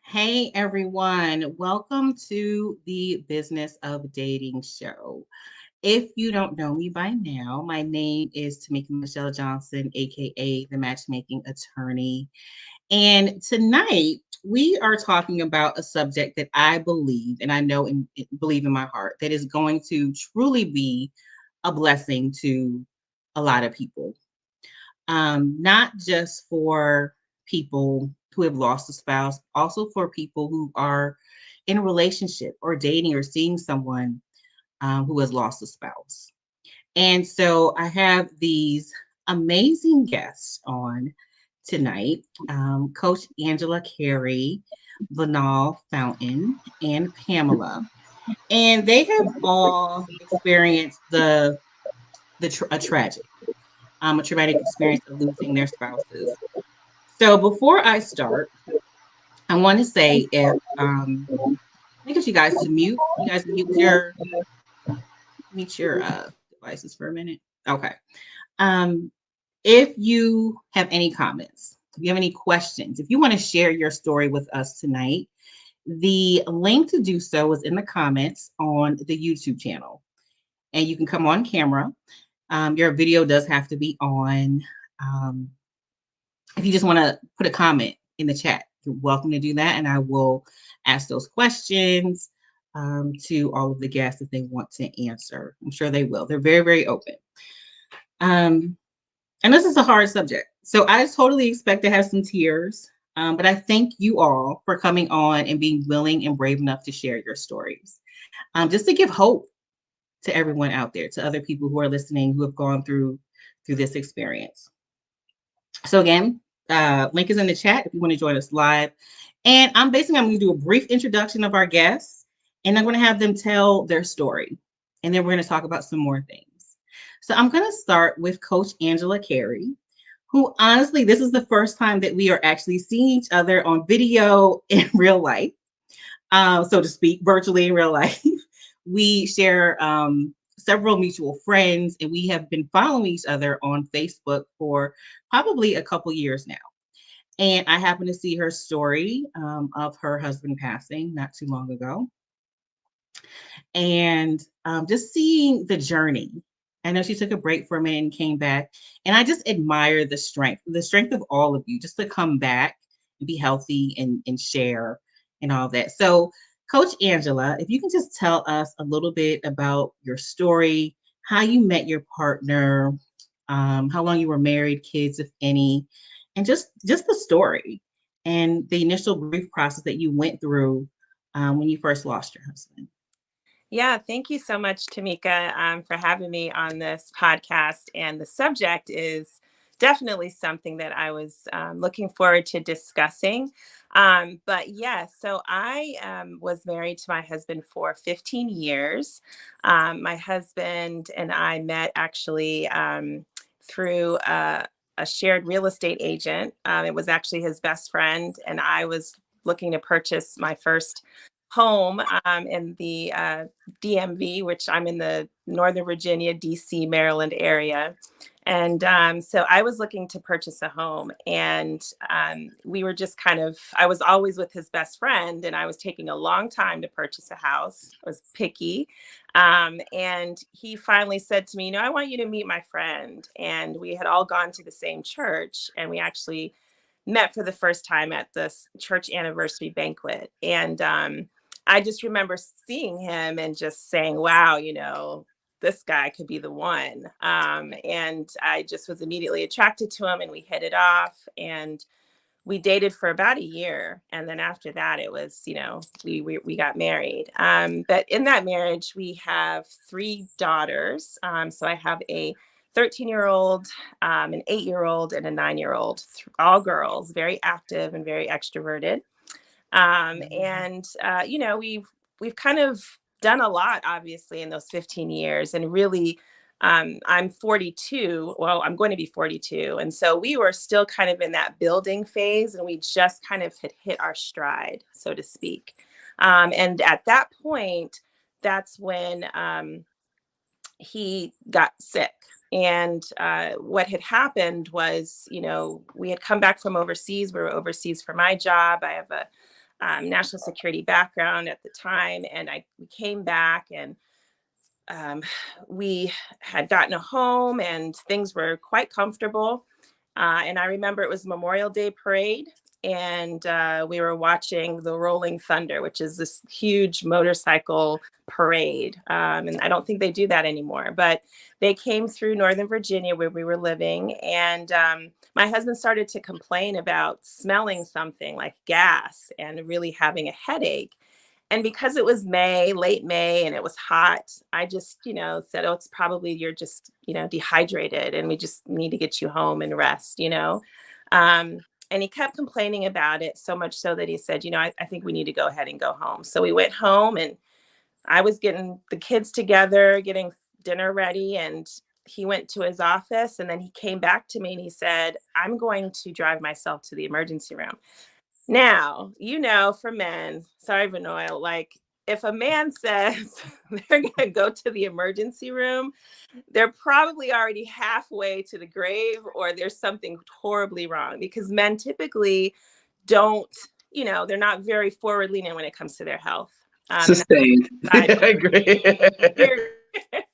Hey everyone, welcome to the Business of Dating show. If you don't know me by now, my name is Tamika Michelle Johnson, aka the Matchmaking Attorney. And tonight we are talking about a subject that I believe, and I know and believe in my heart, that is going to truly be a blessing to a lot of people. Not just for people who have lost a spouse, also for people who are in a relationship or dating or seeing someone who has lost a spouse. And so I have these amazing guests on tonight, Coach Angela Carey, Vanal Fountain, and Pamela. And they have all experienced a a traumatic experience of losing their spouses. So before I start, I want to say if I think you guys to mute. You guys mute your devices for a minute. Okay. Um, if you have any comments, if you have any questions, if you want to share your story with us tonight, the link to do so is in the comments on the YouTube channel. And you can come on camera. Your video does have to be on. Um, if you just want to put a comment in the chat, you're welcome to do that. And I will ask those questions to all of the guests if they want to answer. I'm sure they will. They're very, very open. Um, and this is a hard subject. So I totally expect to have some tears. But I thank you all for coming on and being willing and brave enough to share your stories. Just to give hope to everyone out there, to other people who are listening who have gone through this experience. So again, link is in the chat if you want to join us live. And I'm going to do a brief introduction of our guests, and I'm going to have them tell their story. And then we're going to talk about some more things. So I'm going to start with Coach Angela Carey, who honestly, this is the first time that we are actually seeing each other on video in real life, so to speak, virtually in real life. We share several mutual friends, and we have been following each other on Facebook for probably a couple years now. And I happened to see her story of her husband passing not too long ago. And just seeing the journey. I know she took a break for a minute and came back. And I just admire the strength of all of you just to come back and be healthy and share and all that. So, Coach Angela, if you can just tell us a little bit about your story, how you met your partner, how long you were married, kids, if any, and just the story and the initial grief process that you went through when you first lost your husband. Yeah, thank you so much, Tamika, for having me on this podcast. And the subject is definitely something that I was looking forward to discussing. But yes, so I was married to my husband for 15 years. My husband and I met actually through a shared real estate agent. It was actually his best friend, and I was looking to purchase my first home in the DMV, which I'm in the Northern Virginia, DC, Maryland area. And so I was looking to purchase a home, and we were just I was always with his best friend, and I was taking a long time to purchase a house. I was picky. And he finally said to me, I want you to meet my friend. And we had all gone to the same church, and we actually met for the first time at this church anniversary banquet. And I just remember seeing him and just saying, wow, this guy could be the one. And I just was immediately attracted to him, and we hit it off, and we dated for about a year. And then after that, it was, we got married. But in that marriage, we have 3 daughters. So I have a 13-year-old, an 8-year-old, and a 9-year-old, all girls, very active and very extroverted. And we've kind of done a lot, obviously, in those 15 years. And really, I'm 42. Well, I'm going to be 42. And so we were still kind of in that building phase, and we just kind of had hit our stride, so to speak. And at that point, that's when he got sick. And what had happened was, we had come back from overseas. We were overseas for my job. I have national security background at the time. And we came back, and we had gotten a home, and things were quite comfortable. And I remember it was Memorial Day parade, and we were watching the Rolling Thunder, which is this huge motorcycle parade. And I don't think they do that anymore, but they came through Northern Virginia where we were living. And my husband started to complain about smelling something like gas and really having a headache. And because it was May, late May, and it was hot, I just, said, oh, it's probably you're just, dehydrated, and we just need to get you home and rest. And he kept complaining about it, so much so that he said, I think we need to go ahead and go home. So we went home, and I was getting the kids together, getting dinner ready, and he went to his office, and then he came back to me and he said, I'm going to drive myself to the emergency room. Now, for men, sorry, Vanoil, like if a man says they're going to go to the emergency room, they're probably already halfway to the grave, or there's something horribly wrong, because men typically don't, they're not very forward leaning when it comes to their health. Sustained. I agree.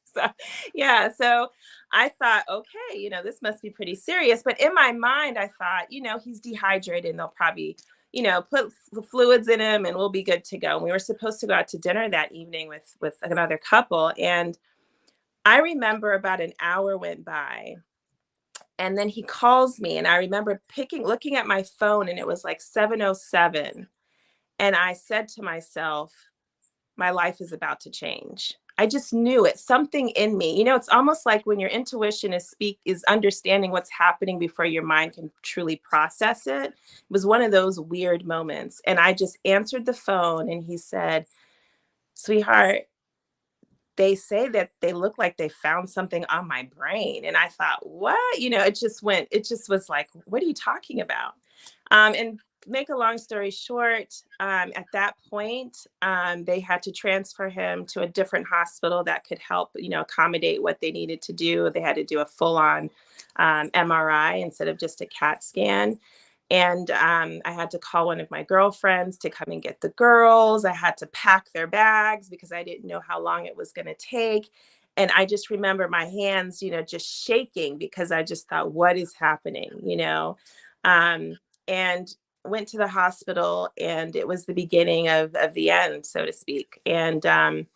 So, yeah. So I thought, okay, this must be pretty serious. But in my mind, I thought, he's dehydrated, and they'll probably, put fluids in him, and we'll be good to go. And we were supposed to go out to dinner that evening with another couple. And I remember about an hour went by, and then he calls me, and I remember looking at my phone, and it was like 7:07. And I said to myself, my life is about to change. I just knew it, something in me. It's almost like when your intuition is understanding what's happening before your mind can truly process it. It was one of those weird moments. And I just answered the phone, and he said, sweetheart, they say that they look like they found something on my brain. And I thought, what? It just was like, what are you talking about? And make a long story short, at that point, they had to transfer him to a different hospital that could help, accommodate what they needed to do. They had to do a full-on MRI instead of just a CAT scan. And I had to call one of my girlfriends to come and get the girls. I had to pack their bags because I didn't know how long it was going to take. And I just remember my hands, just shaking, because I just thought, what is happening, and went to the hospital, and it was the beginning of the end, so to speak. And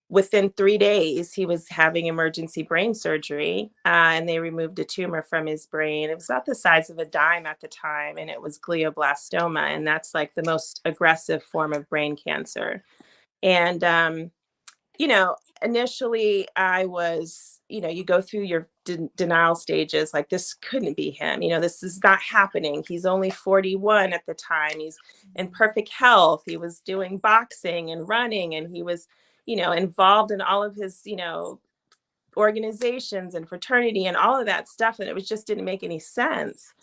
within 3 days, he was having emergency brain surgery, and they removed a tumor from his brain. It was about the size of a dime at the time, and it was glioblastoma, and that's like the most aggressive form of brain cancer. And initially I was, you go through your denial stages, like this couldn't be him. This is not happening. He's only 41 at the time. He's in perfect health. He was doing boxing and running, and he was, involved in all of his, organizations and fraternity and all of that stuff. And it just didn't make any sense.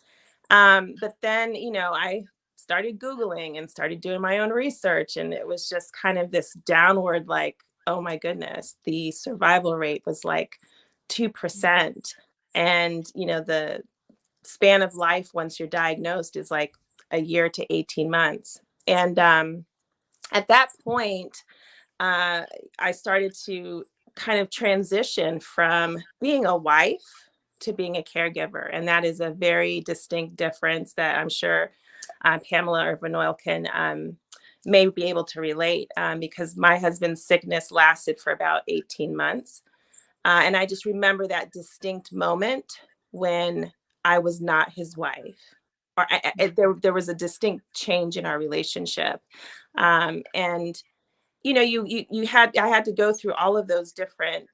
But then, I started Googling and started doing my own research. And it was just kind of this downward, like, oh my goodness, the survival rate was like 2%. And, the span of life once you're diagnosed is like a year to 18 months. And at that point, I started to kind of transition from being a wife to being a caregiver. And that is a very distinct difference that I'm sure Pamela or Vanoil can may be able to relate, because my husband's sickness lasted for about 18 months. And I just remember that distinct moment when I was not his wife, or there was a distinct change in our relationship. And I had to go through all of those different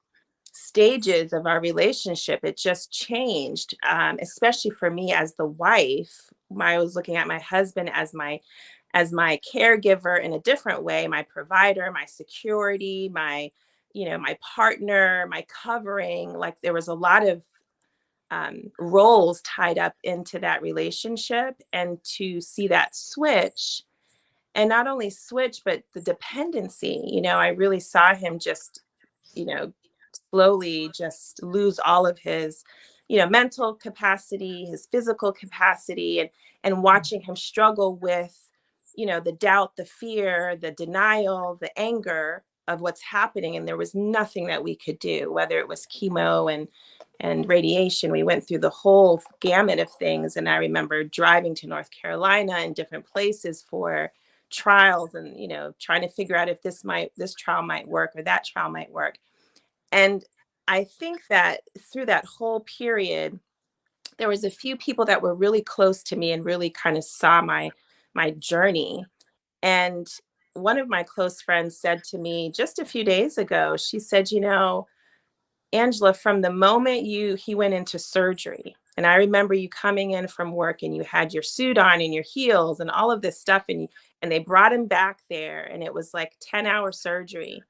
stages of our relationship. It just changed, especially for me as the wife. I was looking at my husband as my caregiver in a different way, my provider, my security, my partner, my covering. Like there was a lot of roles tied up into that relationship, and to see that switch. And not only switch, but the dependency, I really saw him just, slowly just lose all of his, mental capacity, his physical capacity, and watching him struggle with the doubt, the fear, the denial, the anger of what's happening. And there was nothing that we could do, whether it was chemo and radiation. We went through the whole gamut of things. And I remember driving to North Carolina and different places for trials and, trying to figure out if this trial might work or that trial might work. And I think that through that whole period, there was a few people that were really close to me and really kind of saw my journey. And one of my close friends said to me just a few days ago, she said, Angela, from the moment he went into surgery, and I remember you coming in from work and you had your suit on and your heels and all of this stuff, and they brought him back there, and it was like 10-hour surgery.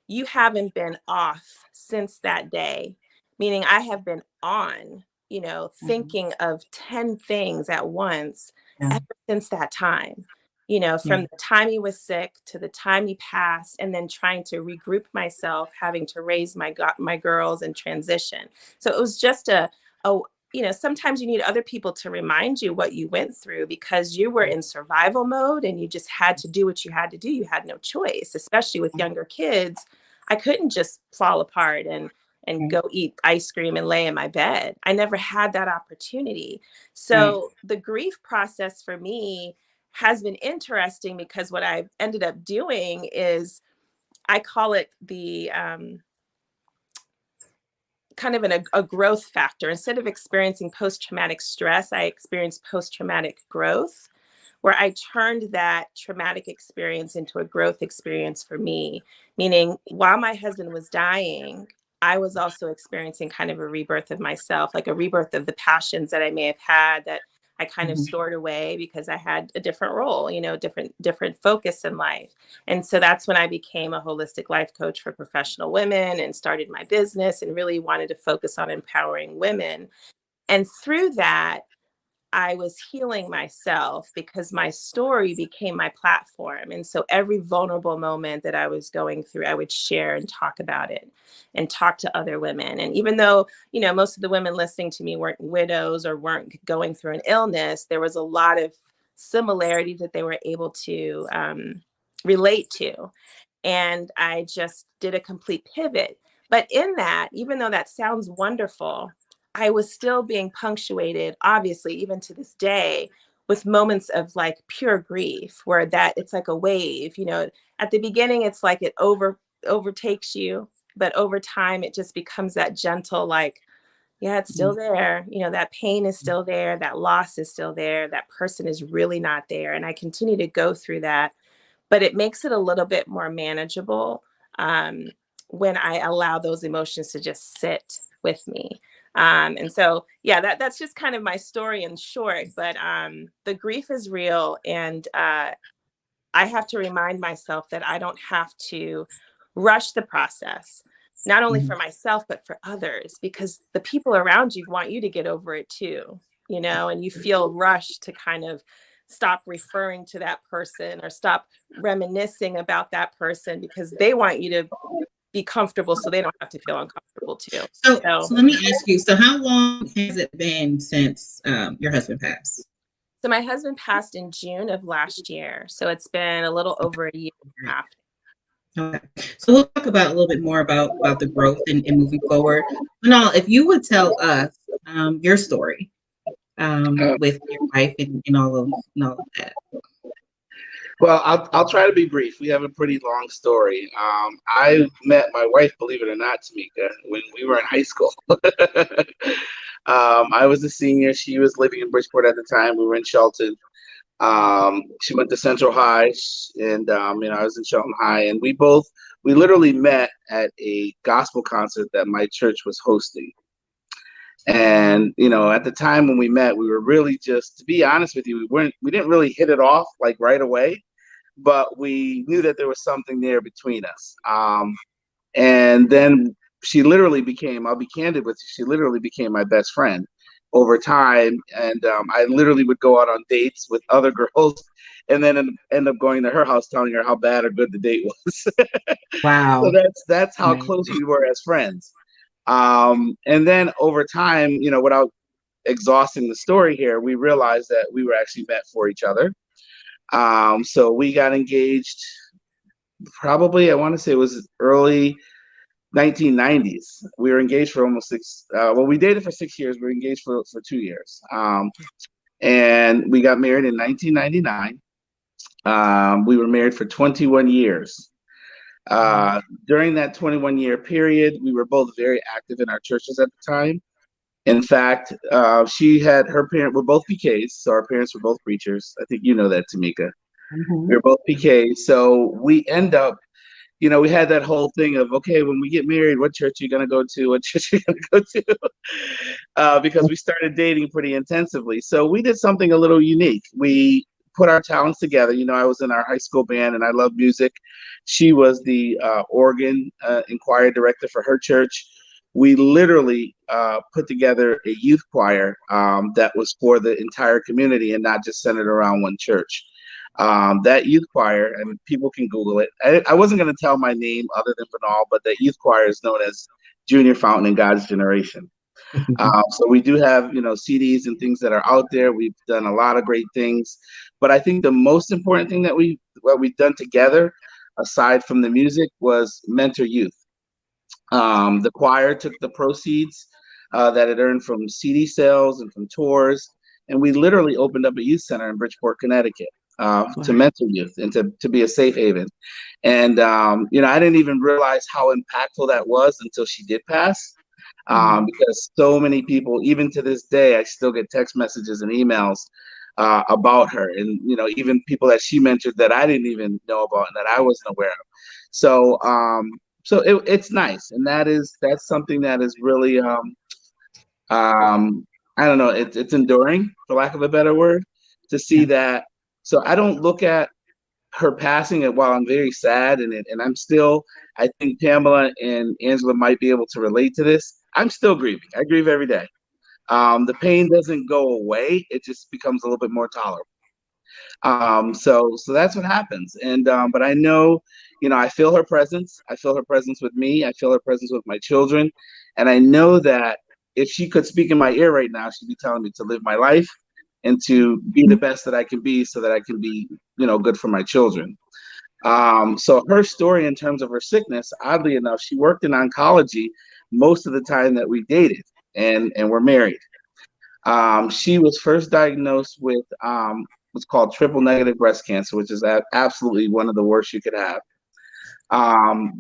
You haven't been off since that day, meaning I have been on, Mhm. thinking of 10 things at once Yeah. ever since that time, Yeah. from the time he was sick to the time he passed, and then trying to regroup myself, having to raise my girls and transition. So it was just a, sometimes you need other people to remind you what you went through because you were in survival mode and you just had to do what you had to do. You had no choice, especially with younger kids. I couldn't just fall apart and Right. go eat ice cream and lay in my bed. I never had that opportunity. Right. So the grief process for me has been interesting because what I've ended up doing is I call it the kind of a growth factor. Instead of experiencing post-traumatic stress, I experienced post-traumatic growth, where I turned that traumatic experience into a growth experience for me. Meaning, while my husband was dying, I was also experiencing kind of a rebirth of myself, like a rebirth of the passions that I may have had that I kind of Mhm. stored away because I had a different role, different focus in life. And so that's when I became a holistic life coach for professional women and started my business and really wanted to focus on empowering women. And through that, I was healing myself because my story became my platform. And so every vulnerable moment that I was going through, I would share and talk about it and talk to other women. And even though, most of the women listening to me weren't widows or weren't going through an illness, there was a lot of similarities that they were able to relate to. And I just did a complete pivot. But in that, even though that sounds wonderful, I was still being punctuated, obviously, even to this day, with moments of like pure grief, where that it's like a wave. At the beginning, it's like it overtakes you, but over time, it just becomes that gentle, like, yeah, it's still Mhm. there. That pain is still there, that loss is still there, that person is really not there. And I continue to go through that, but it makes it a little bit more manageable um, when I allow those emotions to just sit with me. And so, yeah, that's just kind of my story in short. But the grief is real, and I have to remind myself that I don't have to rush the process, not only Mhm. for myself but for others, because the people around you want you to get over it too, and you feel rushed to kind of stop referring to that person or stop reminiscing about that person because they want you to be comfortable so they don't have to feel uncomfortable too. So So, let me ask you. So how long has it been since your husband passed? so my husband passed in June of last year. So it's been a little over a year and a half. Okay. So we'll talk about a little bit more about the growth and moving forward. Now, if you would tell us your story with your wife and all of that. Well, I'll try to be brief. We have a pretty long story. I met my wife, believe it or not, Tamika, when we were in high school. I was a senior. She was living in Bridgeport at the time. We were in Shelton. She went to Central High, and I was in Shelton High, and we literally met at a gospel concert that my church was hosting. And at the time when we met, we were really just, to be honest with you, we didn't really hit it off like right away, but we knew that there was something there between us. And then she literally became, I'll be candid with you, she literally became my best friend over time. And I literally would go out on dates with other girls and then end up going to her house telling her how bad or good the date was. So Wow. that's how Right. close we were as friends. And then over time, without exhausting the story here, we realized that we were actually meant for each other. So we got engaged probably, I want to say it was early 1990s. We were engaged for almost we dated for 6 years. We were engaged for 2 years. And we got married in 1999. We were married for 21 years. During that 21-year period, we were both very active in our churches at the time. In fact, she had her parents were both PKs, so our parents were both preachers. I think you know that, Tamika. We were both PKs, so we end up, we had that whole thing of, okay, when we get married, what church are you gonna go to? What church are you gonna go to? Because we started dating pretty intensively. So we did something a little unique. We put our talents together. I was in our high school band and I love music. She was the organ and choir director for her church. We literally put together a youth choir that was for the entire community and not just centered around one church. That youth choir, and people can Google it. I wasn't going to tell my name other than Banal, but that youth choir is known as Junior Fountain in God's Generation. So we do have, CDs and things that are out there. We've done a lot of great things, but I think the most important thing that what we've done together, aside from the music, was mentor youth. The choir took the proceeds that it earned from CD sales and from tours, and we literally opened up a youth center in Bridgeport, Connecticut, to mentor youth and to be a safe haven. And I didn't even realize how impactful that was until she did pass. Because so many people, even to this day, I still get text messages and emails about her, and even people that she mentored that I didn't even know about and that I wasn't aware of. So it's nice, and that's something that is really I don't know, it's enduring, for lack of a better word, to see that. So I don't look at her passing it while I'm very sad, and I'm still, I think Pamela and Angela might be able to relate to this. I'm still grieving. I grieve every day. The pain doesn't go away. It just becomes a little bit more tolerable. So that's what happens. And but I know, I feel her presence. I feel her presence with me. I feel her presence with my children. And I know that if she could speak in my ear right now, she'd be telling me to live my life and to be the best that I can be so that I can be, good for my children. So her story in terms of her sickness, oddly enough, she worked in oncology most of the time that we dated and were married. She was first diagnosed with what's called triple negative breast cancer, which is absolutely one of the worst you could have.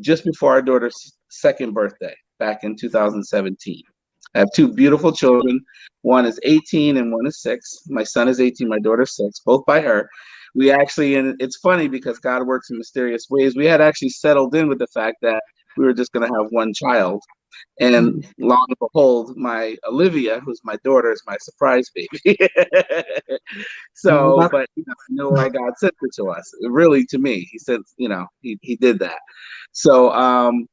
Just before our daughter's second birthday, back in 2017. I have two beautiful children. One is 18 and one is 6. My son is 18, my daughter's 6, both by her. We actually, and it's funny because God works in mysterious ways. We had actually settled in with the fact that we were just going to have one child. And long and behold, my Olivia, who's my daughter, is my surprise baby. So, but I know why God sent it to us. Really, to me, He said, He did that. So,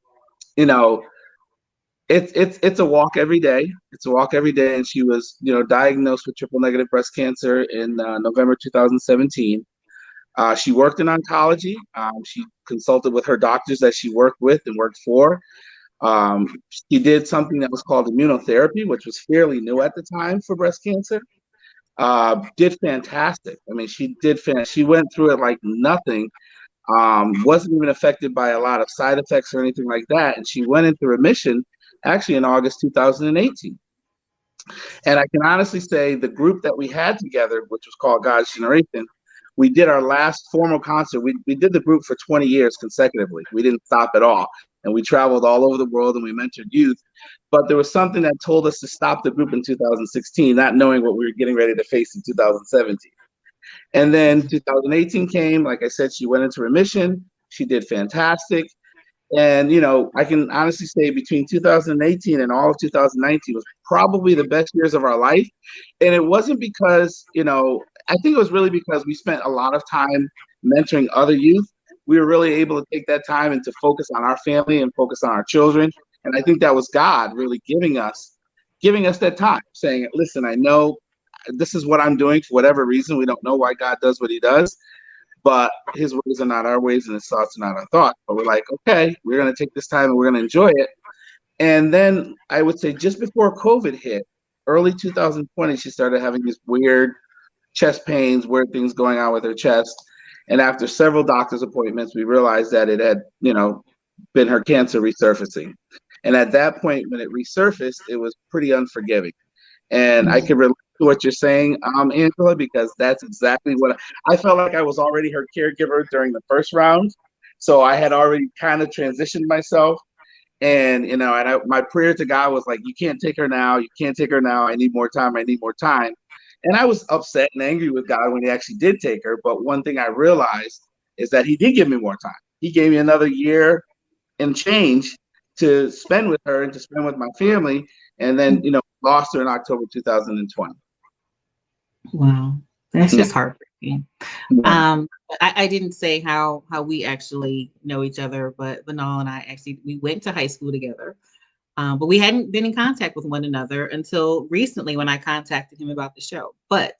it's a walk every day. It's a walk every day. And she was, diagnosed with triple negative breast cancer in November 2017. She worked in oncology. She consulted with her doctors that she worked with and worked for. She did something that was called immunotherapy, which was fairly new at the time for breast cancer. Did fantastic. I mean, she did she went through it like nothing. Wasn't even affected by a lot of side effects or anything like that. And she went into remission actually in August 2018. And I can honestly say the group that we had together, which was called God's Generation, we did our last formal concert. We did the group for 20 years consecutively. We didn't stop at all. And we traveled all over the world and we mentored youth. But there was something that told us to stop the group in 2016, not knowing what we were getting ready to face in 2017. And then 2018 came. Like I said, she went into remission. She did fantastic. And, I can honestly say between 2018 and all of 2019 was probably the best years of our life. And it wasn't because, I think it was really because we spent a lot of time mentoring other youth. We were really able to take that time and to focus on our family and focus on our children. And I think that was God really giving us that time, saying, listen, I know this is what I'm doing for whatever reason. We don't know why God does what He does. But His ways are not our ways and His thoughts are not our thoughts. But we're like, okay, we're going to take this time and we're going to enjoy it. And then I would say just before COVID hit, early 2020, she started having these weird chest pains, weird things going on with her chest. And after several doctor's appointments, we realized that it had, been her cancer resurfacing. And at that point, when it resurfaced, it was pretty unforgiving. And I can relate to what you're saying, Angela, because that's exactly what I felt like. I was already her caregiver during the first round. So I had already kind of transitioned myself. And, my prayer to God was like, you can't take her now. You can't take her now. I need more time. I need more time. And I was upset and angry with God when he actually did take her. But one thing I realized is that he did give me more time. He gave me another year and change to spend with her and to spend with my family. And then, lost her in October 2020. Wow. That's Yeah. just heartbreaking. I didn't say how we actually know each other, but Vinal and I actually, we went to high school together. But we hadn't been in contact with one another until recently when I contacted him about the show. But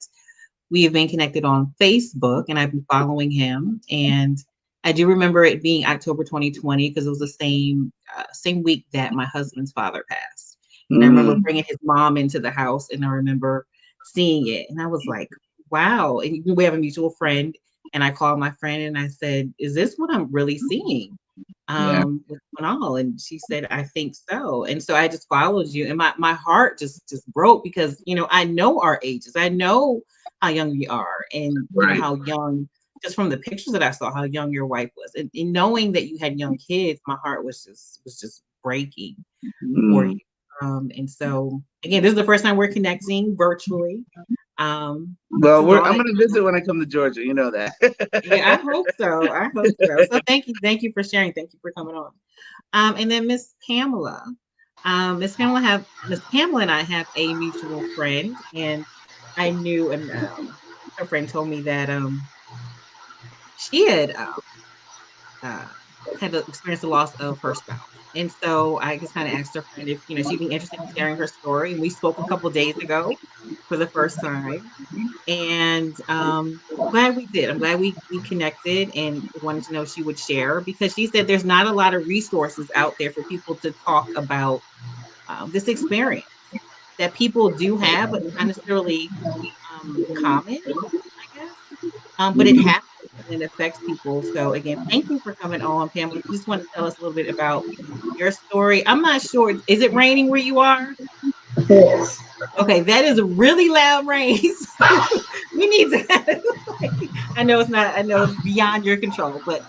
we have been connected on Facebook and I've been following him. And I do remember it being October 2020 because it was the same week that my husband's father passed. And I remember bringing his mom into the house and I remember seeing it. And I was like, wow. And we have a mutual friend. And I called my friend and I said, is this what I'm really seeing? With Manal? And she said, I think so. And so I just followed you. And my heart just broke because, I know our ages. I know how young we are. And how young, just from the pictures that I saw, how young your wife was. And knowing that you had young kids, my heart was just breaking for you. And so again, this is the first time we're connecting virtually. Well, I'm going to visit when I come to Georgia. You know that. Yeah, I hope so. So thank you for sharing. Thank you for coming on. And then Miss Pamela. Miss Pamela and I have a mutual friend, and I knew, and her friend told me that she had experienced the loss of her spouse. And so I just kind of asked her friend if, she'd be interested in sharing her story. And we spoke a couple of days ago for the first time. And I'm glad we did. I'm glad we connected and wanted to know if she would share because she said there's not a lot of resources out there for people to talk about this experience that people do have, but not necessarily common, I guess. But it happens and it affects people. So again, thank you for coming on, Pamela. If you just want to tell us a little bit about your story. I'm not sure. Is it raining where you are? Yes. Okay, that is a really loud rain. We need to. I know it's beyond your control, but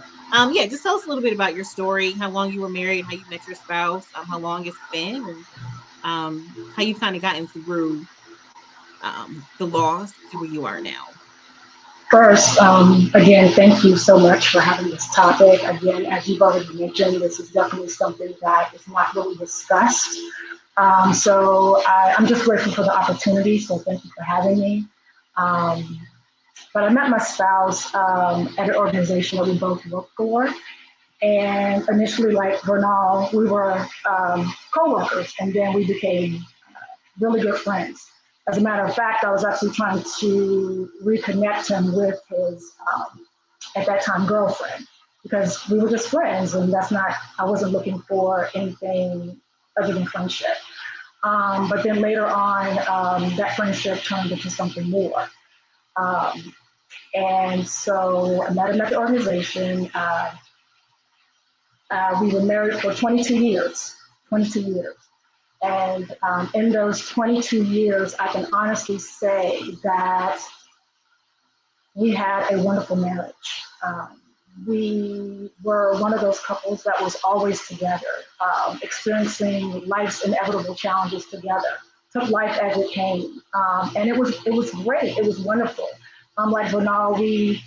yeah, just tell us a little bit about your story, how long you were married, how you met your spouse, how long it's been, and how you've kind of gotten through the loss to where you are now. First, again, thank you so much for having this topic. Again, as you've already mentioned, this is definitely something that is not really discussed. So I'm just grateful for the opportunity. So thank you for having me. But I met my spouse at an organization that we both worked for. And initially, like Vernal, we were co-workers, and then we became really good friends. As a matter of fact, I was actually trying to reconnect him with his, at that time, girlfriend, because we were just friends, and I wasn't looking for anything other than friendship. But then later on, that friendship turned into something more. And so I met him at the organization. We were married for 22 years. 22 years. And in those 22 years, I can honestly say that we had a wonderful marriage. We were one of those couples that was always together, experiencing life's inevitable challenges together. Took life as it came, and it was great. It was wonderful. Like Vernal, we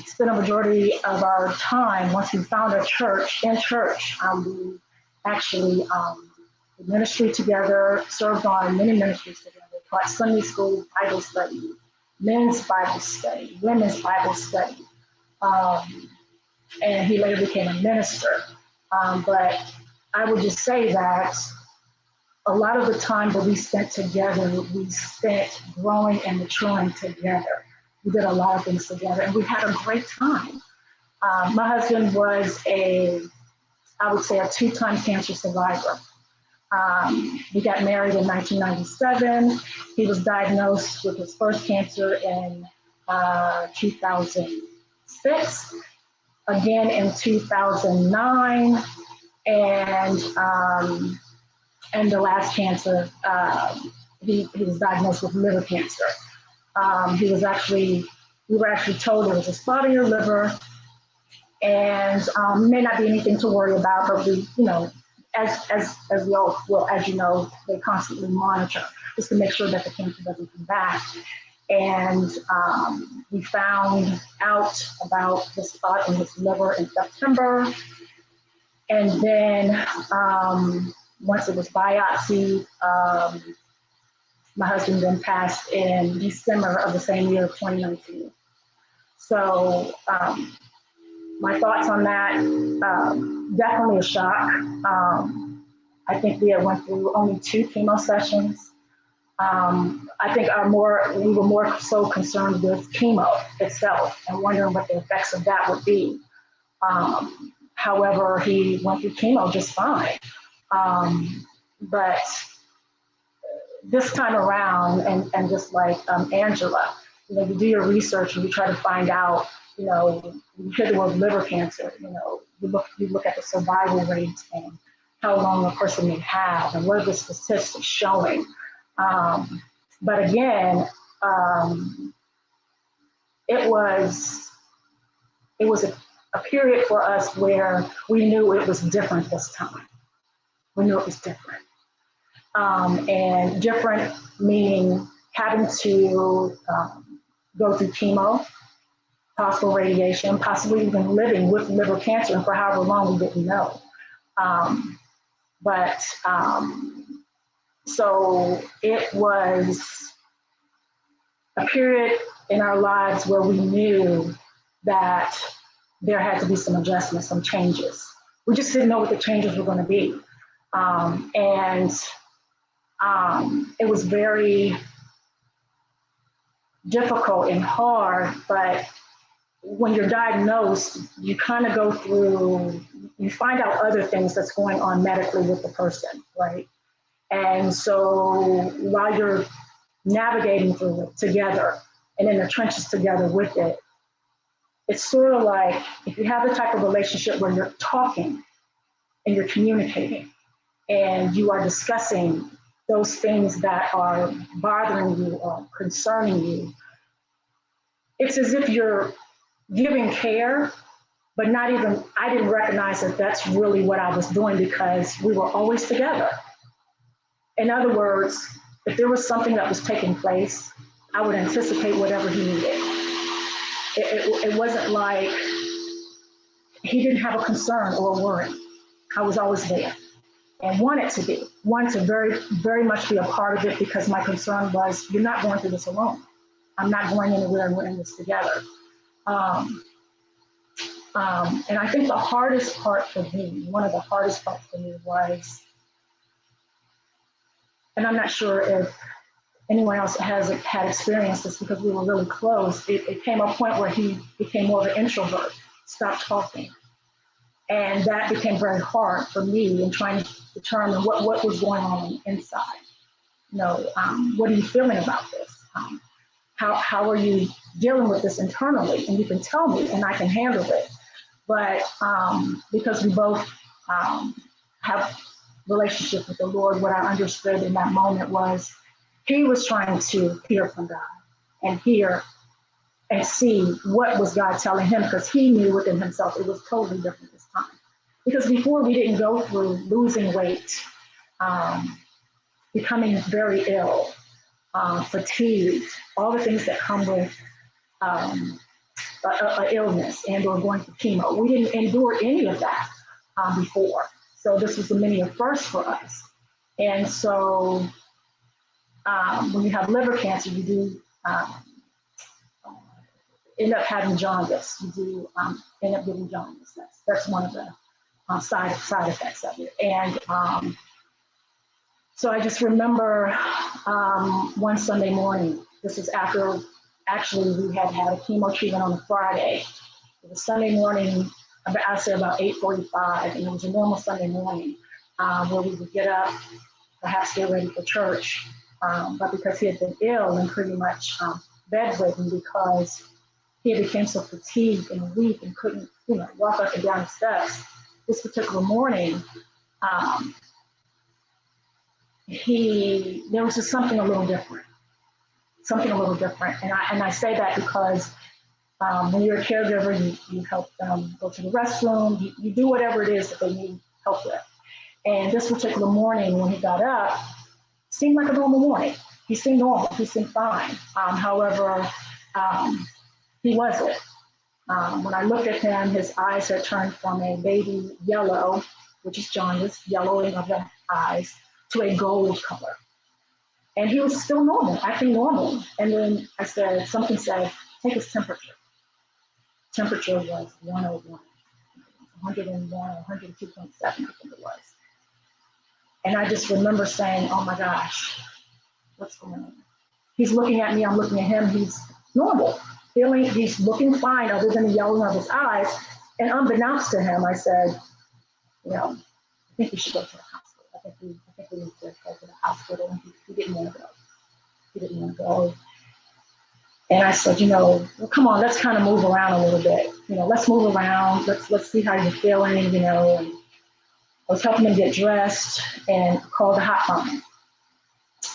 spent a majority of our time once we found a church. In church, we actually did ministry together, served on many ministries together, taught Sunday school, Bible study, men's Bible study, women's Bible study. And he later became a minister. But I would just say that a lot of the time that we spent together, we spent growing and maturing together. We did a lot of things together and we had a great time. My husband was I would say a 2-time cancer survivor. We got married in 1997. He was diagnosed with his first cancer in 2006, again in 2009, and the last cancer, he was diagnosed with liver cancer. We were actually told it was a spot in your liver, and may not be anything to worry about, but we, as we all, well, as you know, they constantly monitor just to make sure that the cancer doesn't come back. And we found out about the spot in his liver in September, and then once it was biopsied, my husband then passed in December of the same year, 2019. So my thoughts on that, definitely a shock. I think we had went through only 2 chemo sessions. I think we were more so concerned with chemo itself and wondering what the effects of that would be. However, he went through chemo just fine. But this time around, and just like Angela, you do your research and you try to find out, you hear the word liver cancer, you look at the survival rate and how long a person may have and what are the statistics showing. But again, it was a period for us where we knew it was different this time. We knew it was different. And different meaning having to go through chemo, possible radiation, possibly even living with liver cancer, and for however long we didn't know. So it was a period in our lives where we knew that there had to be some adjustments, some changes. We just didn't know what the changes were going to be. It was very difficult and hard, but when you're diagnosed, you kind of go through, you find out other things that's going on medically with the person, right? And so while you're navigating through it together and in the trenches together with it, it's sort of like if you have the type of relationship where you're talking and you're communicating and you are discussing those things that are bothering you or concerning you, it's as if you're giving care, but I didn't recognize that that's really what I was doing because we were always together. In other words, if there was something that was taking place, I would anticipate whatever he needed. It wasn't like he didn't have a concern or a worry. I was always there and wanted to very, very much be a part of it because my concern was, you're not going through this alone. I'm not going anywhere and we're in this together. And I think the hardest part for me, one of the hardest parts for me was, and I'm not sure if anyone else has had experienced this because we were really close, it came a point where he became more of an introvert, stopped talking. And that became very hard for me in trying to determine what was going on inside. What are you feeling about this? How are you dealing with this internally? And you can tell me and I can handle it. But because we both have relationship with the Lord, what I understood in that moment was he was trying to hear from God and hear and see what was God telling him, because he knew within himself it was totally different this time. Because before we didn't go through losing weight, becoming very ill, fatigued, all the things that come with an illness and or going through chemo. We didn't endure any of that before. So this was a mini first for us. And so when you have liver cancer, you do end up having jaundice. You do end up getting jaundice. That's one of the side effects of it. And so I just remember one Sunday morning, this is after actually we had a chemo treatment on a Friday. It was Sunday morning, I'd say about 8:45, and it was a normal Sunday morning. where we would get up, perhaps get ready for church. But because he had been ill and pretty much bedridden because he became so fatigued and weak and couldn't, walk up and down the steps. This particular morning, there was just something a little different, And I say that because when you're a caregiver, you help them go to the restroom, you do whatever it is that they need help with. And this particular morning when he got up, seemed like a normal morning. He seemed normal, he seemed fine. However, he wasn't. When I looked at him, his eyes had turned from a baby yellow, which is jaundice, yellowing of the eyes, to a gold color. And he was still normal, acting normal. And then something said, take his temperature. Temperature was 101, 101, 102.7, I think it was. And I just remember saying, oh my gosh, what's going on? He's looking at me, I'm looking at him, he's normal. He's looking fine other than the yellowing of his eyes. And unbeknownst to him, I said, I think we should go to the hospital. I think we need to go to the hospital. And he didn't want to go. He didn't want to go. And I said, well, come on, let's kind of move around a little bit. Let's move around. Let's see how you're feeling, And I was helping him get dressed and called the hotline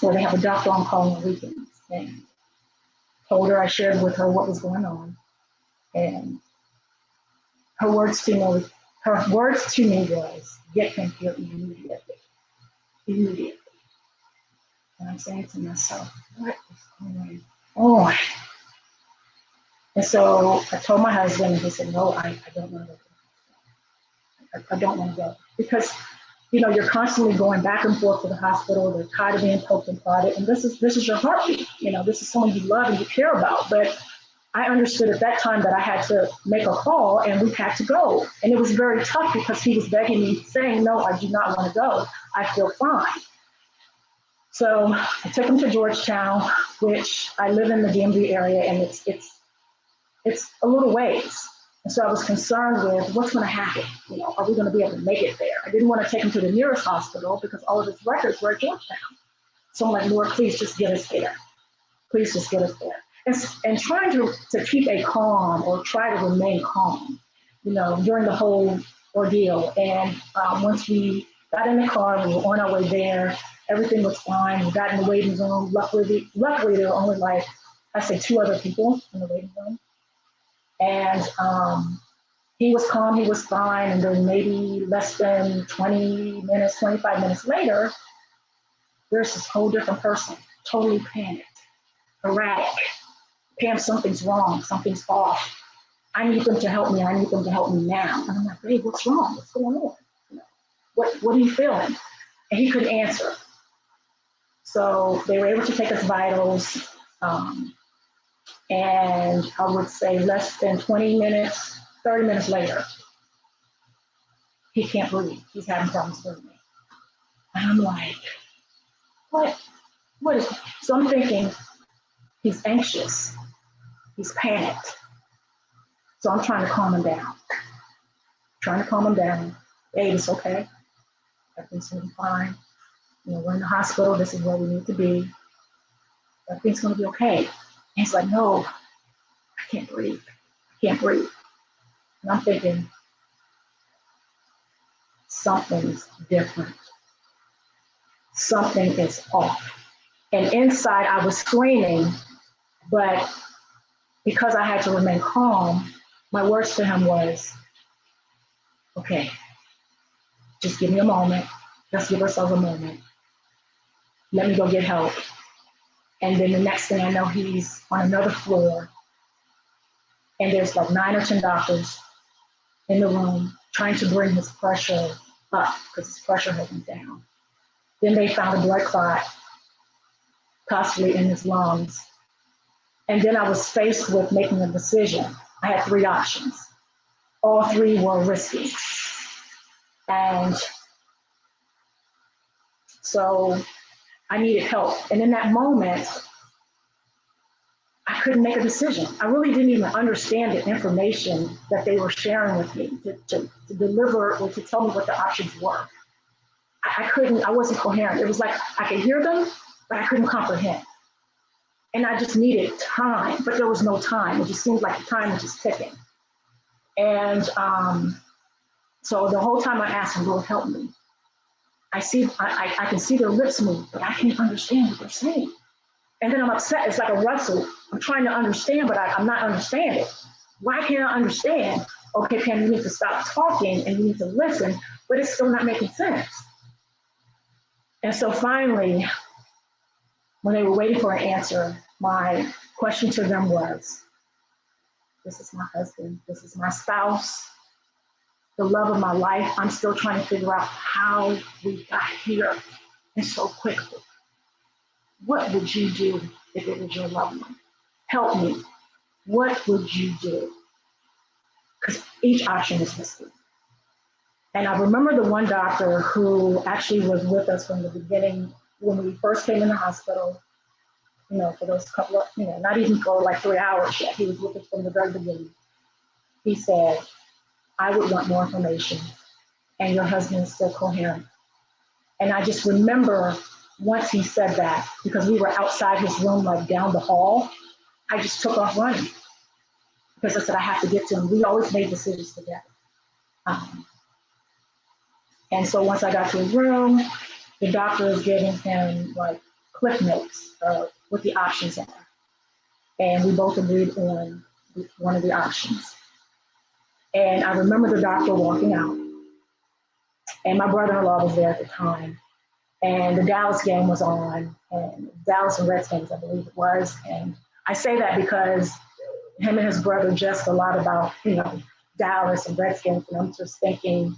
where they have a doctor on call on the weekends. And told her, I shared with her what was going on. And her words to me was, get him here immediately. Immediately. And I'm saying to myself, what is going on? And so I told my husband, and he said, no, I don't want to go. I don't want to go. Because, you're constantly going back and forth to the hospital. They're tired of being poked and prodded. And this is your heartbeat. This is someone you love and you care about. But I understood at that time that I had to make a call and we had to go. And it was very tough because he was begging me, saying, no, I do not want to go. I feel fine. So I took him to Georgetown, which I live in the DMV area, and it's a little ways. And so I was concerned with what's going to happen. Are we going to be able to make it there? I didn't want to take him to the nearest hospital because all of his records were at Georgetown. So I'm like, Lord, please just get us there. Please just get us there. And trying to keep a calm or try to remain calm, during the whole ordeal. And once we got in the car, we were on our way there. Everything was fine. We got in the waiting room. Luckily there were only two other people in the waiting room. And he was calm, he was fine. And then maybe less than 20 minutes, 25 minutes later, there's this whole different person, totally panicked, erratic. Pam, something's wrong, something's off. I need them to help me. I need them to help me now. And I'm like, babe, what's wrong? What's going on? What are you feeling? And he couldn't answer. So they were able to take us vitals. And I would say less than 20 minutes, 30 minutes later, he can't breathe. He's having problems breathing. And I'm like, what is, so I'm thinking he's anxious. He's panicked. So I'm trying to calm him down. Babe, it's okay. Everything's going to be fine. We're in the hospital. This is where we need to be. Everything's going to be okay. And he's like, no, I can't breathe. And I'm thinking, something's different. Something is off. And inside I was screaming, but because I had to remain calm, my words to him was, okay, just give me a moment. Let's give ourselves a moment. Let me go get help. And then the next thing I know, he's on another floor. And there's like 9 or 10 doctors in the room trying to bring his pressure up because his pressure had been down. Then they found a blood clot possibly in his lungs. And then I was faced with making a decision. I had 3 options. All 3 were risky. And so I needed help. And in that moment, I couldn't make a decision. I really didn't even understand the information that they were sharing with me to deliver or to tell me what the options were. I wasn't coherent. It was like I could hear them, but I couldn't comprehend. And I just needed time, but there was no time. It just seemed like the time was just ticking. And so the whole time I asked him, Lord, help me. I can see their lips move, but I can't understand what they're saying. And then I'm upset. It's like a wrestle. I'm trying to understand, but I'm not understanding. Why can't I understand? Okay, Pam, you need to stop talking and you need to listen, but it's still not making sense. And so finally, when they were waiting for an answer, my question to them was, this is my husband, this is my spouse, the love of my life. I'm still trying to figure out how we got here and so quickly. What would you do if it was your loved one? Help me. What would you do? Because each option is risky. And I remember the one doctor who actually was with us from the beginning when we first came in the hospital, for those couple of, not even for like 3 hours yet. He was with us from the very beginning. He said, I would want more information, and your husband is still coherent. And I just remember once he said that, because we were outside his room, like down the hall, I just took off running because I said, I have to get to him. We always made decisions together. And so once I got to his room, the doctor is giving him like cliff notes of what the options are. And we both agreed on one of the options. And I remember the doctor walking out, and my brother-in-law was there at the time. And the Dallas game was on, and Dallas and Redskins, I believe it was. And I say that because him and his brother jest a lot about, Dallas and Redskins. And I'm just thinking,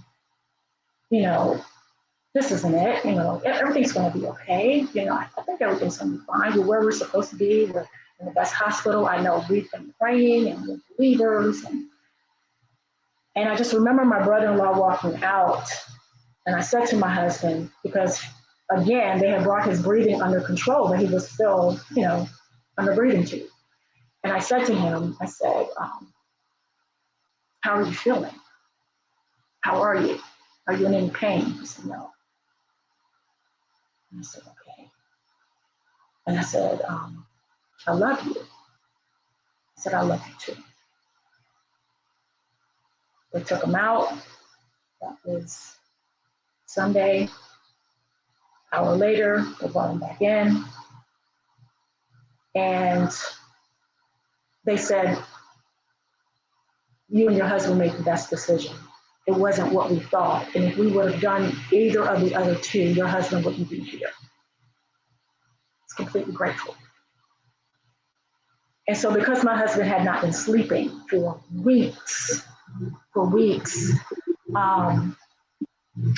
this isn't it. Everything's going to be okay. I think everything's going to be fine. We're where we're supposed to be. We're in the best hospital. I know we've been praying and we're believers. And I just remember my brother-in-law walking out, and I said to my husband, because again, they had brought his breathing under control, but he was still, under breathing tube. And I said to him, how are you feeling? How are you? Are you in any pain? He said, no. And I said, okay. And I said, I love you. I said, I love you too. They took him out. That was Sunday. An hour later, they brought him back in. And they said, you and your husband made the best decision. It wasn't what we thought. And if we would have done either of the other two, your husband wouldn't be here. It's completely grateful. And so because my husband had not been sleeping for weeks,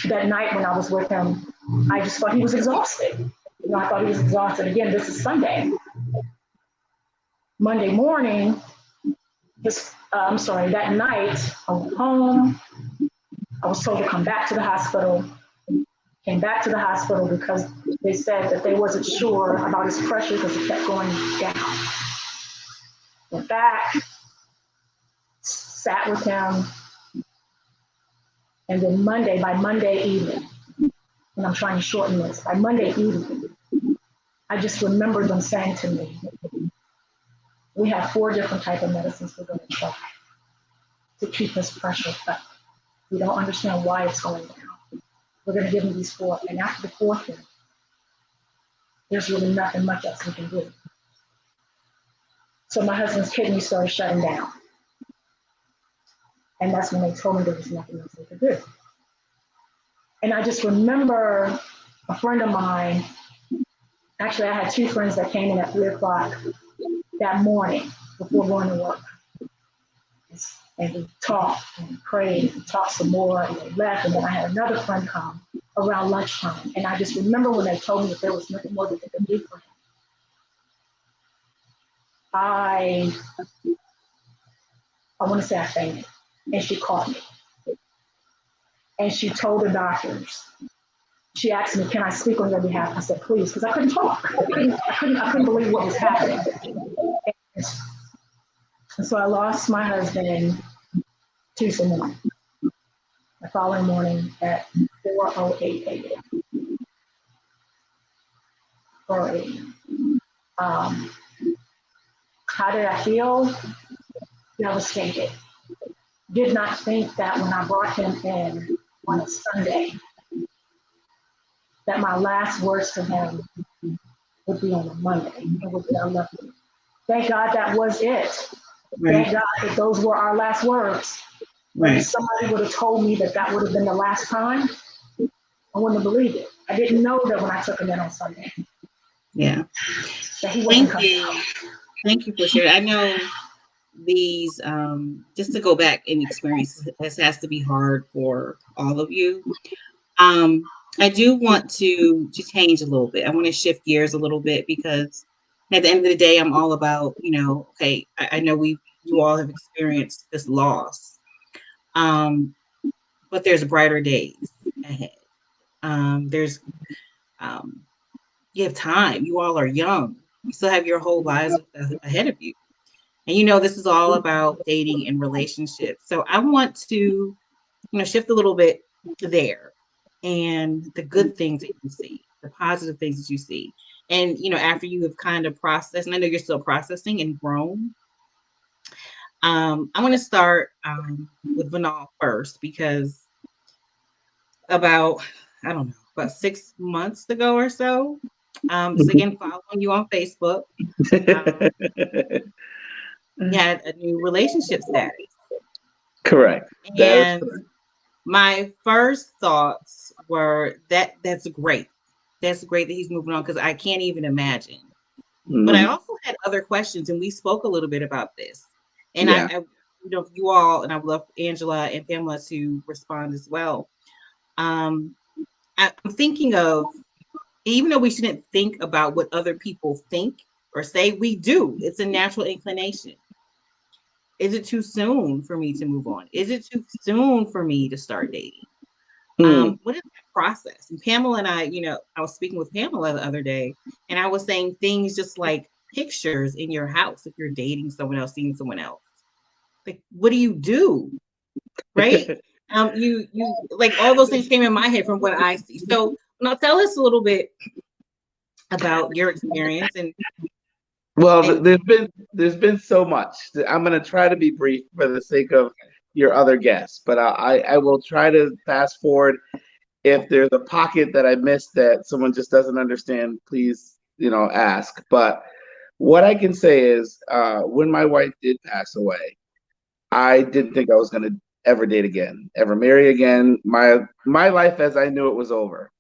that night when I was with him, I just thought he was exhausted. I thought he was exhausted. Again, this is Sunday. Monday morning, that night, I went home. I was told to come back to the hospital. Came back to the hospital because they said that they wasn't sure about his pressure because it kept going down. Went back, sat with him, and then by Monday evening, and I'm trying to shorten this, by Monday evening, I just remember them saying to me, we have 4 different types of medicines we're going to try to keep his pressure up. We don't understand why it's going down. We're going to give him these 4, and after the 4th one, there's really nothing much else we can do. So my husband's kidneys started shutting down. And that's when they told me there was nothing else they could do. And I just remember a friend of mine, actually I had 2 friends that came in at 3 o'clock that morning before going to work. And we talked and prayed and talked some more and they left. And then I had another friend come around lunchtime. And I just remember when they told me that there was nothing more that they could do for him. I want to say I fainted. And she caught me. And she told the doctors, she asked me, can I speak on your behalf? I said, please, because I couldn't talk. I couldn't believe what was happening. And so I lost my husband Tuesday morning. The following morning at 4:08 a.m. thoroughly. Um, how did I feel? Devastated. Did not think that when I brought him in on a Sunday, that my last words to him would be on a Monday. It would be, I love you. Thank God that was it. Right. Thank God that those were our last words. But if somebody would have told me that that would have been the last time, I wouldn't have believed it. I didn't know that when I took him in on Sunday. Yeah. That he wasn't Thank coming you. out. Thank you for sharing. I know these, just to go back and experience, this has to be hard for all of you. I do want to change a little bit. I want to shift gears a little bit because at the end of the day, I'm all about, okay, I know you all have experienced this loss. But there's brighter days ahead. There's you have time. You all are young. You still have your whole lives ahead of you. And this is all about dating and relationships. So I want to, shift a little bit there and the good things that you see, the positive things that you see. And, after you have kind of processed, and I know you're still processing and grown, I want to start with Vinal first because about 6 months ago or so, just again following you on Facebook, you had a new relationship status. Correct. That is And correct. my first thoughts were that's great. That's great that he's moving on because I can't even imagine. But I also had other questions, and we spoke a little bit about this. And Yeah. you all, and I would love Angela and Pamela to respond as well. I'm thinking of, even though we shouldn't think about what other people think or say, we do. It's a natural inclination. Is it too soon for me to move on? Is it too soon for me to start dating? What is that process? And Pamela and I was speaking with Pamela the other day, and I was saying things just like pictures in your house if you're dating someone else, seeing someone else. Like, what do you do? Right? You like all those things came in my head from what I see. So now tell us a little bit about your experience and there's been so much. I'm going to try to be brief for the sake of your other guests, but I will try to fast forward. If there's a pocket that I missed that someone just doesn't understand, please, ask. But what I can say is, when my wife did pass away, I didn't think I was going to ever date again, ever marry again. My life as I knew it was over.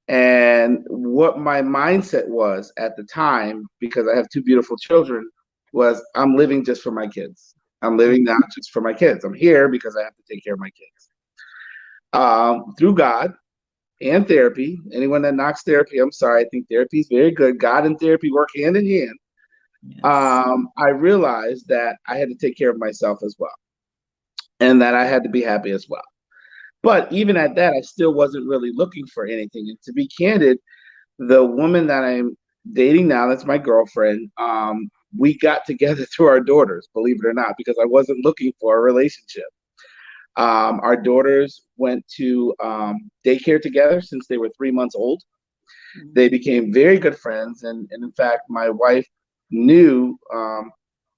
And what my mindset was at the time, because I have two beautiful children, was I'm living just for my kids. I'm living now just for my kids. I'm here because I have to take care of my kids. Through God and therapy, anyone that knocks therapy, I'm sorry, I think therapy is very good. God and therapy work hand in hand. yes. I realized that I had to take care of myself as well, and that I had to be happy as well. But even at that, I still wasn't really looking for anything. And to be candid, the woman that I'm dating now, that's my girlfriend, we got together through our daughters, believe it or not, because I wasn't looking for a relationship. Our daughters went to daycare together since they were 3 months old. They became very good friends. And in fact, my wife knew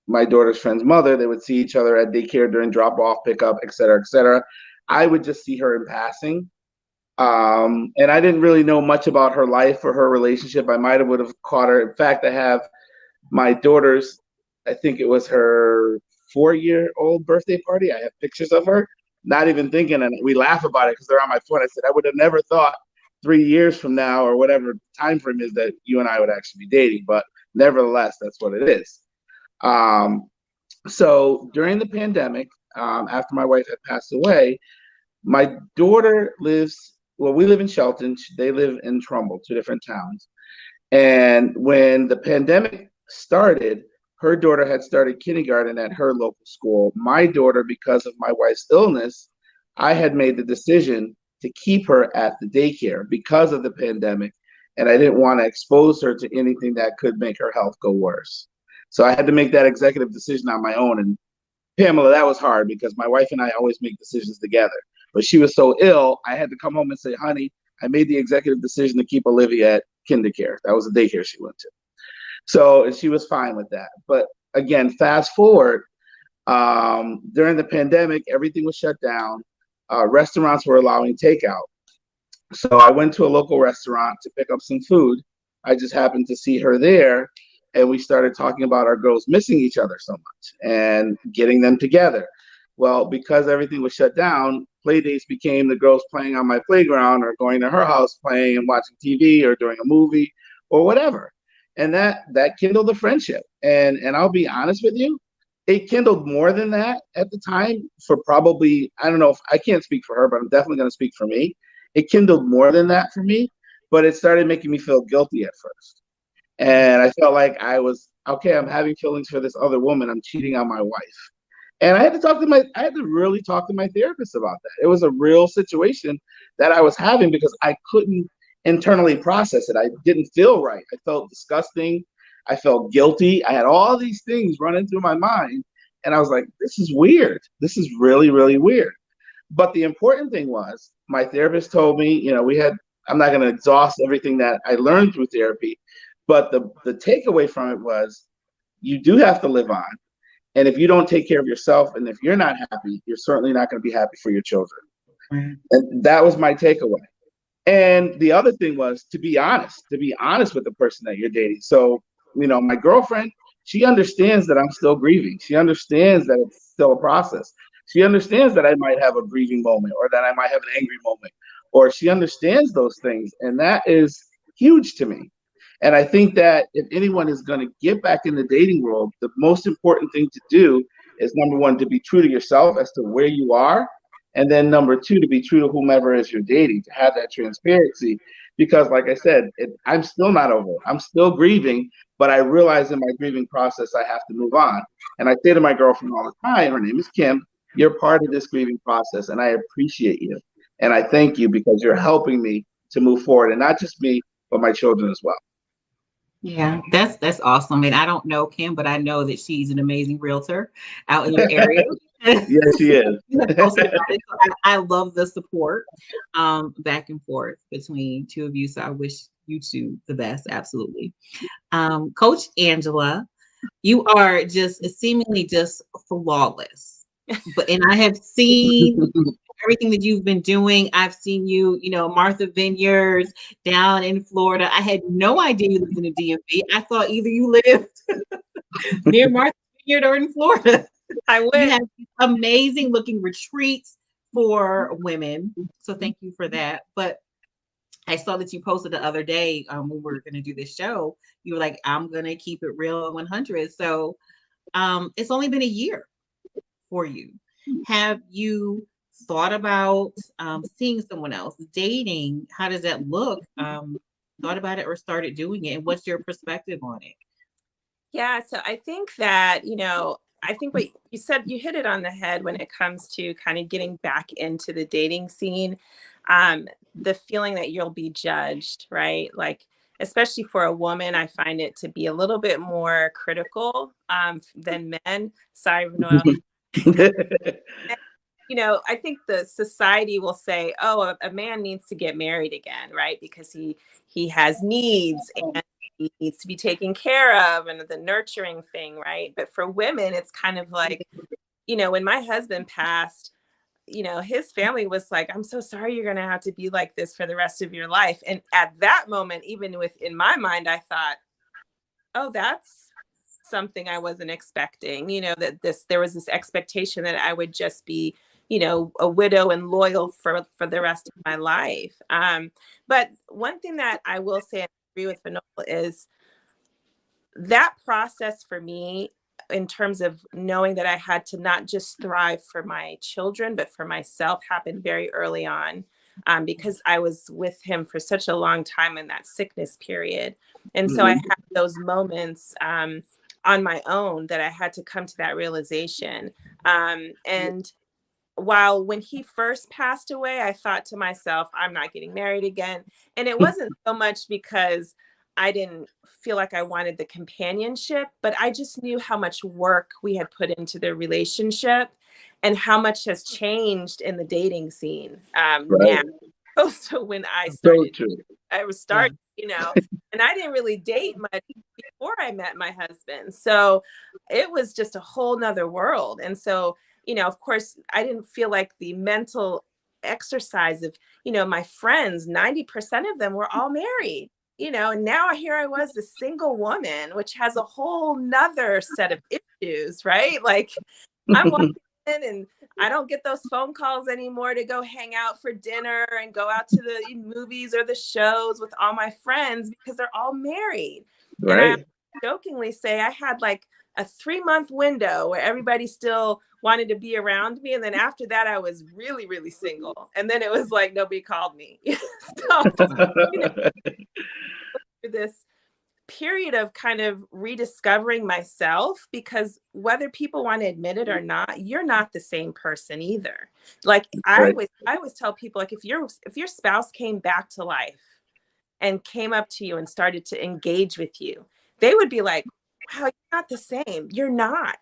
my daughter's friend's mother. They would see each other at daycare during drop off, pickup, et cetera, et cetera. I would just see her in passing. And I didn't really know much about her life or her relationship. I might have would have caught her. In fact, I have my daughter's, I think it was her 4-year-old birthday party. I have pictures of her, not even thinking, and we laugh about it because they're on my phone. I said, I would have never thought 3 years from now or whatever time frame is that you and I would actually be dating, but nevertheless, that's what it is. So during the pandemic, after my wife had passed away, my daughter we live in Shelton. They live in Trumbull, two different towns. And when the pandemic started, her daughter had started kindergarten at her local school. My daughter, because of my wife's illness, I had made the decision to keep her at the daycare because of the pandemic. And I didn't want to expose her to anything that could make her health go worse. So I had to make that executive decision on my own. And Pamela, that was hard because my wife and I always make decisions together. But she was so ill, I had to come home and say, honey, I made the executive decision to keep Olivia kindergarten. That was the daycare she went to. So, and she was fine with that. But again, fast forward, during the pandemic, everything was shut down. Restaurants were allowing takeout. So I went to a local restaurant to pick up some food. I just happened to see her there, and we started talking about our girls missing each other so much and getting them together. Well, because everything was shut down, play dates became the girls playing on my playground or going to her house playing and watching TV or doing a movie or whatever. And that kindled a friendship. And I'll be honest with you, it kindled more than that at the time for probably, I don't know if I can't speak for her, but I'm definitely going to speak for me. It kindled more than that for me, but it started making me feel guilty at first. And I felt like I was, okay, I'm having feelings for this other woman. I'm cheating on my wife. And I had to really talk to my therapist about that. It was a real situation that I was having because I couldn't internally process it. I didn't feel right. I felt disgusting. I felt guilty. I had all these things running through my mind. And I was like, this is weird. This is really, really weird. But the important thing was my therapist told me, I'm not going to exhaust everything that I learned through therapy, but the takeaway from it was you do have to live on. And if you don't take care of yourself and if you're not happy, you're certainly not going to be happy for your children. Right. And that was my takeaway. And the other thing was to be honest with the person that you're dating. So, my girlfriend, she understands that I'm still grieving. She understands that it's still a process. She understands that I might have a grieving moment or that I might have an angry moment, or she understands those things. And that is huge to me. And I think that if anyone is going to get back in the dating world, the most important thing to do is, number one, to be true to yourself as to where you are. And then number two, to be true to whomever it is you're dating, to have that transparency. Because like I said, I'm still not over it. I'm still grieving, but I realize in my grieving process, I have to move on. And I say to my girlfriend all the time, her name is Kim, you're part of this grieving process, and I appreciate you. And I thank you because you're helping me to move forward, and not just me, but my children as well. Yeah, that's awesome. And I don't know Kim, but I know that she's an amazing realtor out in your area. Yes, she is. Posted about it. So I love the support back and forth between two of you. So I wish you two the best. Absolutely. Coach Angela, you are just seemingly just flawless. And I have seen everything that you've been doing. I've seen you, Martha Vineyards down in Florida. I had no idea you lived in the DMV. I thought either you lived near Martha Vineyard or in Florida. I You would. have amazing looking retreats for women. So thank you for that. But I saw that you posted the other day when we were going to do this show. You were like, I'm going to keep it real at 100. So it's only been a year for you. Have you thought about seeing someone else, dating? How does that look? Thought about it or started doing it? And what's your perspective on it? Yeah, so I think that, I think what you said, you hit it on the head when it comes to kind of getting back into the dating scene. The feeling that you'll be judged, right? Like, especially for a woman, I find it to be a little bit more critical than men. Sorry, Noel. I think the society will say, oh, a man needs to get married again, right? Because he has needs and he needs to be taken care of, and the nurturing thing, right? But for women, it's kind of like, when my husband passed, his family was like, I'm so sorry, you're going to have to be like this for the rest of your life. And at that moment, even within my mind, I thought, oh, that's something I wasn't expecting, that there was this expectation that I would just be, a widow and loyal for the rest of my life. But one thing that I will say, I agree with Vanilla, is that process for me, in terms of knowing that I had to not just thrive for my children, but for myself, happened very early on, because I was with him for such a long time in that sickness period. And so I had those moments on my own that I had to come to that realization. And while when he first passed away, I thought to myself, I'm not getting married again. And it wasn't so much because I didn't feel like I wanted the companionship, but I just knew how much work we had put into the relationship and how much has changed in the dating scene now. So when I started, you know, and I didn't really date much before I met my husband. So it was just a whole nother world. And so, of course, I didn't feel like the mental exercise of, my friends, 90% of them were all married, and now here I was, the single woman, which has a whole nother set of issues, right? Like I'm walking in and I don't get those phone calls anymore to go hang out for dinner and go out to the movies or the shows with all my friends because they're all married. And I Right. jokingly say I had like a 3-month window where everybody still wanted to be around me. And then after that, I was really, really single. And then it was like nobody called me. So, you know, this period of kind of rediscovering myself, because whether people want to admit it or not, you're not the same person either. Like I Right. always tell people, like if your spouse came back to life and came up to you and started to engage with you, they would be like, wow, you're not the same. You're not.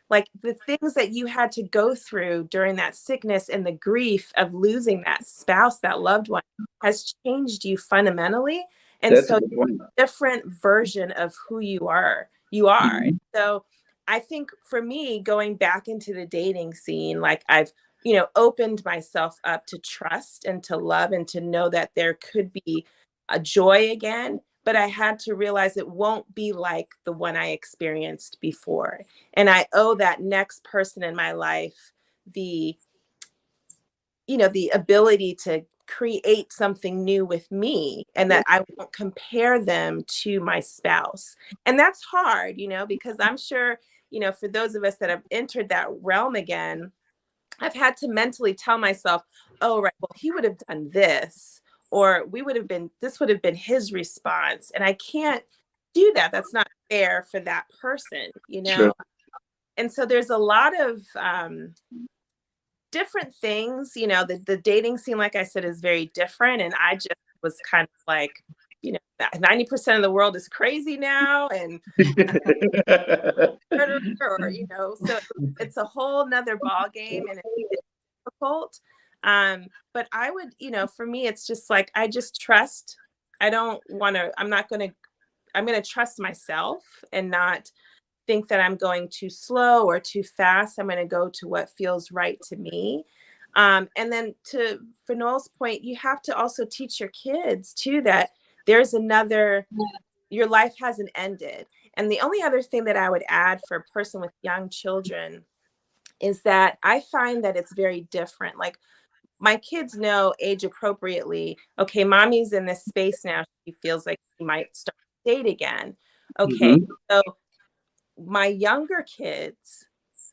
Like the things that you had to go through during that sickness and the grief of losing that spouse, that loved one, has changed you fundamentally. And That's a so good point. different version of who you are. You are. Mhm. So I think for me, going back into the dating scene, like I've, opened myself up to trust and to love and to know that there could be a joy again, but I had to realize it won't be like the one I experienced before. And I owe that next person in my life the, the ability to create something new with me, and that I won't compare them to my spouse. And that's hard, because I'm sure, for those of us that have entered that realm again, I've had to mentally tell myself, oh, right, well, he would have done this, or this would have been his response. And I can't do that. That's not fair for that person. Sure. And so there's a lot of different things, the dating scene, like I said, is very different. And I just was kind of like, 90% of the world is crazy now. And so it's a whole nother ball game, and it's difficult. But I would, for me, it's just like, I just trust. I'm going to trust myself and not think that I'm going too slow or too fast. I'm going to go to what feels right to me. And then for Noel's point, you have to also teach your kids too, that your life hasn't ended. And the only other thing that I would add for a person with young children is that I find that it's very different. Like my kids know age appropriately, okay, mommy's in this space now. She feels like she might start to date again. Okay. Mhm. So my younger kids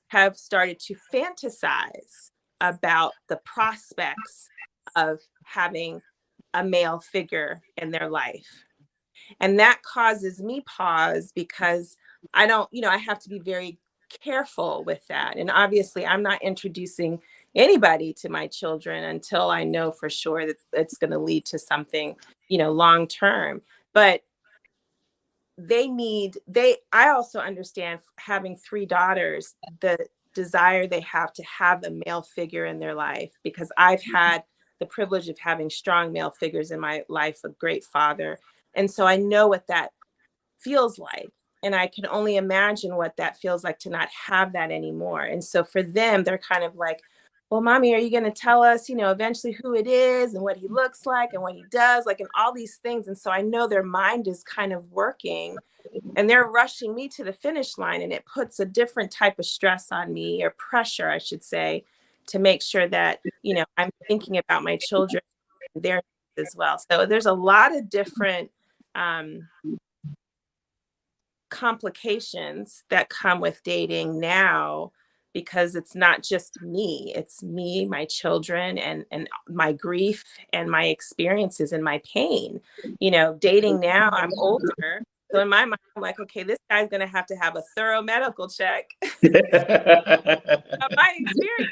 have started to fantasize about the prospects of having a male figure in their life. And that causes me pause, because I don't, I have to be very careful with that. And obviously, I'm not introducing anybody to my children until I know for sure that it's going to lead to something, long term. But I also understand, having 3 daughters, the desire they have to have a male figure in their life, because I've had the privilege of having strong male figures in my life, a great father. And so I know what that feels like. And I can only imagine what that feels like to not have that anymore. And so for them, they're kind of like, well, mommy, are you going to tell us, eventually who it is and what he looks like and what he does, like, and all these things. And so I know their mind is kind of working, and they're rushing me to the finish line. And it puts a different type of stress on me, or pressure, I should say, to make sure that, I'm thinking about my children and their needs as well. So there's a lot of different complications that come with dating now, because it's not just me, it's me, my children, and my grief and my experiences and my pain. Dating now, I'm older. So in my mind, I'm like, okay, this guy's going to have a thorough medical check. My experience,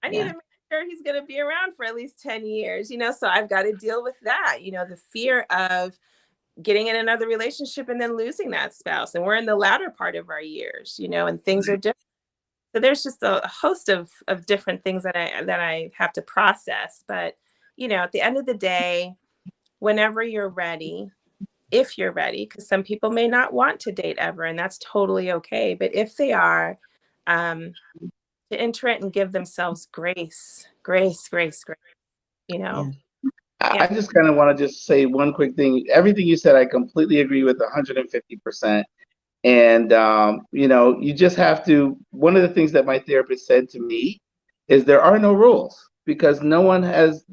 I need to make sure he's going to be around for at least 10 years, so I've got to deal with that, the fear of getting in another relationship and then losing that spouse. And we're in the latter part of our years, and things are different. So there's just a host of different things that I have to process. But, at the end of the day, whenever you're ready, if you're ready, because some people may not want to date ever, and that's totally okay. But if they are, to enter it and give themselves grace, you know? Yeah. Yeah. I just kind of want to just say one quick thing. Everything you said, I completely agree with 150%. And, you just have to, one of the things that my therapist said to me is there are no rules because no one has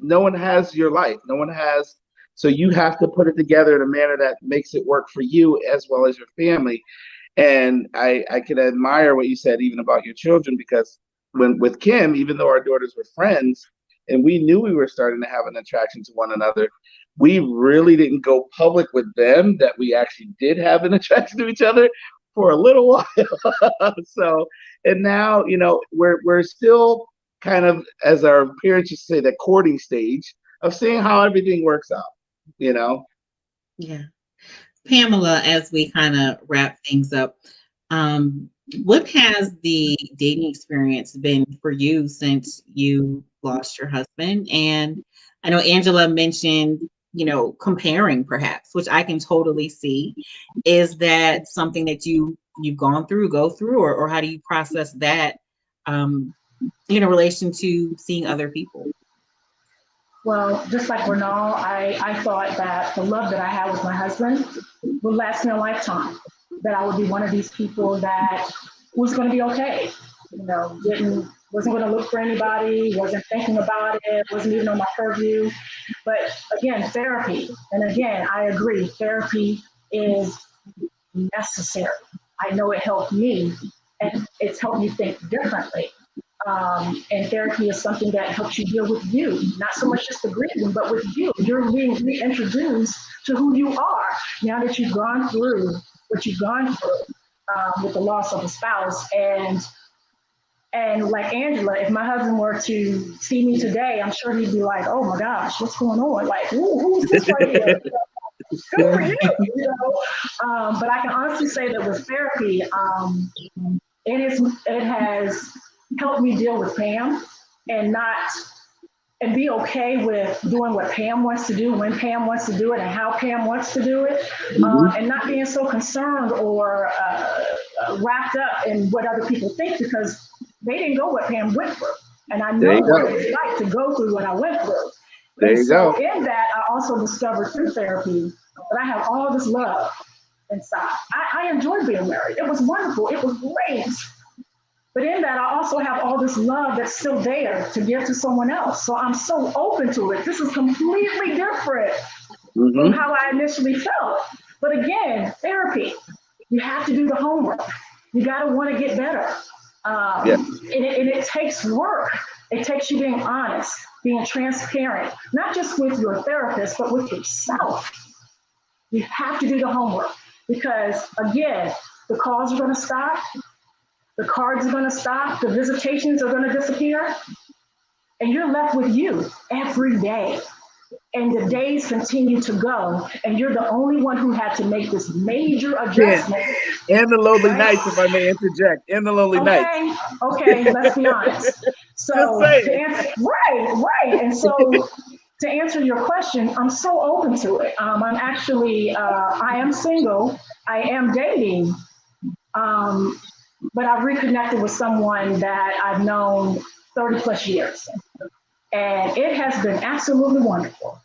your life. No one has, so you have to put it together in a manner that makes it work for you as well as your family. And I can admire what you said even about your children, because when with Kim, even though our daughters were friends and we knew we were starting to have an attraction to one another, we really didn't go public with them that we actually did have an attraction to each other for a little while. So, and now, we're still kind of, as our parents used to say, the courting stage of seeing how everything works out. Yeah. Pamela, as we kind of wrap things up, what has the dating experience been for you since you lost your husband? And I know Angela mentioned, comparing perhaps, which I can totally see. Is that something that you've go through, or how do you process that in relation to seeing other people? Well, just like Renal, I thought that the love that I had with my husband would last me a lifetime. That I would be one of these people that was going to be okay. Wasn't going to look for anybody, wasn't thinking about it, wasn't even on my purview. But again, therapy. And again, I agree, therapy is necessary. I know it helped me, and it's helped me think differently. And therapy is something that helps you deal with you, not so much just the grieving, but with you. You're being reintroduced to who you are now that you've gone through what you've gone through with the loss of a spouse. And like Angela, if my husband were to see me today, I'm sure he'd be like, "Oh my gosh, what's going on? Like, who's this right here?" Good for you. But I can honestly say that with therapy, it has helped me deal with Pam and be okay with doing what Pam wants to do, when Pam wants to do it, and how Pam wants to do it, and not being so concerned or wrapped up in what other people think, because they didn't go what Pam went through. And I know what it's like to go through what I went through. There And you so go. in that, I also discovered through therapy that I have all this love inside. I enjoyed being married. It was wonderful. It was great. But in that, I also have all this love that's still there to give to someone else. So I'm so open to it. This is completely different from how I initially felt. But again, therapy, you have to do the homework. You got to want to get better. And it takes work. It takes you being honest, being transparent, not just with your therapist, but with yourself. You have to do the homework because, again, the calls are going to stop. The cards are going to stop. The visitations are going to disappear. And you're left with you every day. And the days continue to go. And you're the only one who had to make this major adjustment. And the lonely nights, if I may interject. And the lonely nights. Okay, let's be honest. So, right. And so, to answer your question, I'm so open to it. I'm actually, I am single. I am dating. But I've reconnected with someone that I've known 30 plus years. And it has been absolutely wonderful.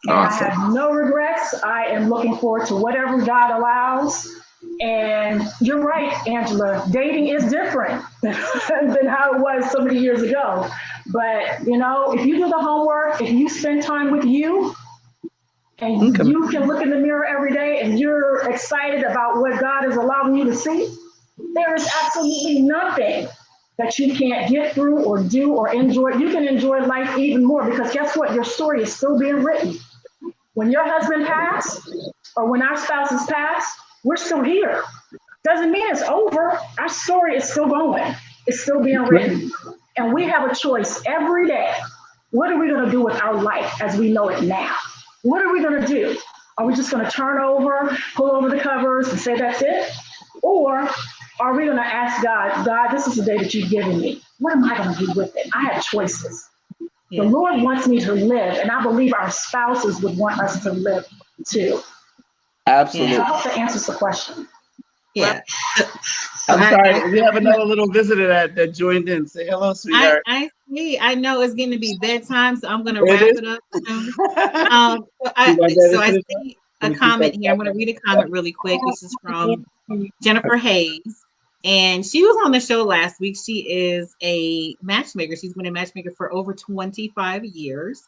And awesome. I have no regrets. I am looking forward to whatever God allows. And you're right, Angela, dating is different than how it was so many years ago. But, if you do the homework, if you spend time with you, and you can look in the mirror every day and you're excited about what God is allowing you to see, there is absolutely nothing that you can't get through or do or enjoy. You can enjoy life even more because guess what? Your story is still being written. When your husband passed or when our spouses pass, we're still here. Doesn't mean it's over. Our story is still going. It's still being written. And we have a choice every day. What are we going to do with our life as we know it now? What are we going to do? Are we just going to turn over, pull over the covers and say that's it? Or are we going to ask God, this is the day that you've given me. What am I going to do with it? I have choices. The Lord wants me to live, and I believe our spouses would want us to live too. Absolutely. So I hope that answers the question. Yeah. I'm sorry. We have another little visitor that joined in. Say hello, sweetheart. I see. I know it's getting to be bedtime, so I'm going to It wrap is. it up soon. You So I finish see Can a we keep comment that here. I'm going to read a comment really quick. This is from Jennifer Hayes. And she was on the show last week. She is a matchmaker. She's been a matchmaker for over 25 years.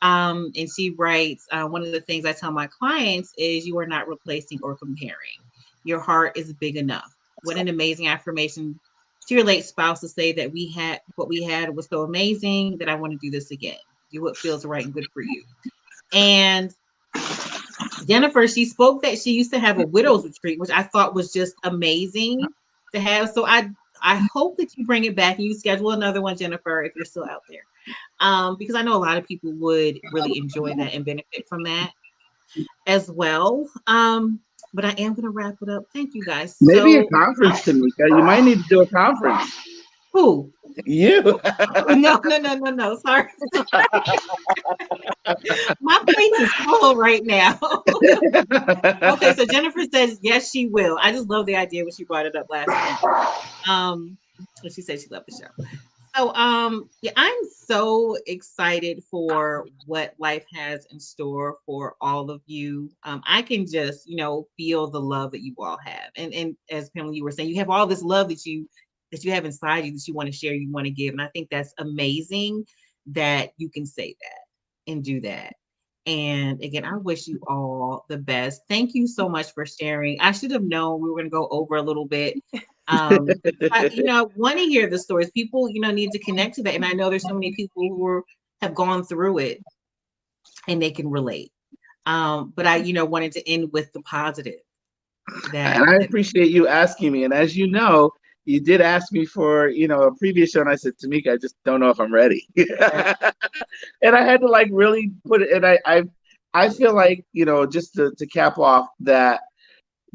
And she writes, one of the things I tell my clients is you are not replacing or comparing. Your heart is big enough. What an amazing affirmation to your late spouse to say that what we had was so amazing that I want to do this again. Do what feels right and good for you. And Jennifer, she spoke that she used to have a widow's retreat, which I thought was just amazing to have. So I hope that you bring it back and you schedule another one, Jennifer, if you're still out there. Because I know a lot of people would really enjoy that and benefit from that as well. But I am going to wrap it up. Thank you guys. Maybe a So, conference, Tamika. You might need to do a conference. who? You. No. Sorry. My plate is full right now. Okay, so Jennifer says yes, she will. I just love the idea when she brought it up last week. She said she loved the show. So yeah, I'm so excited for what life has in store for all of you. I can just, feel the love that you all have. And as Pamela, you were saying, you have all this love that you have inside you that you want to share, you want to give. And I think that's amazing that you can say that and do that. And again, I wish you all the best. Thank you so much for sharing. I should have known we were going to go over a little bit. I want to hear the stories. People, need to connect to that. And I know there's so many people who have gone through it and they can relate. But I, wanted to end with the positive. And I appreciate you asking me. And as you know, you did ask me for, a previous show, and I said, Tamika, I just don't know if I'm ready. And I had to really put it. And I feel like, just to cap off that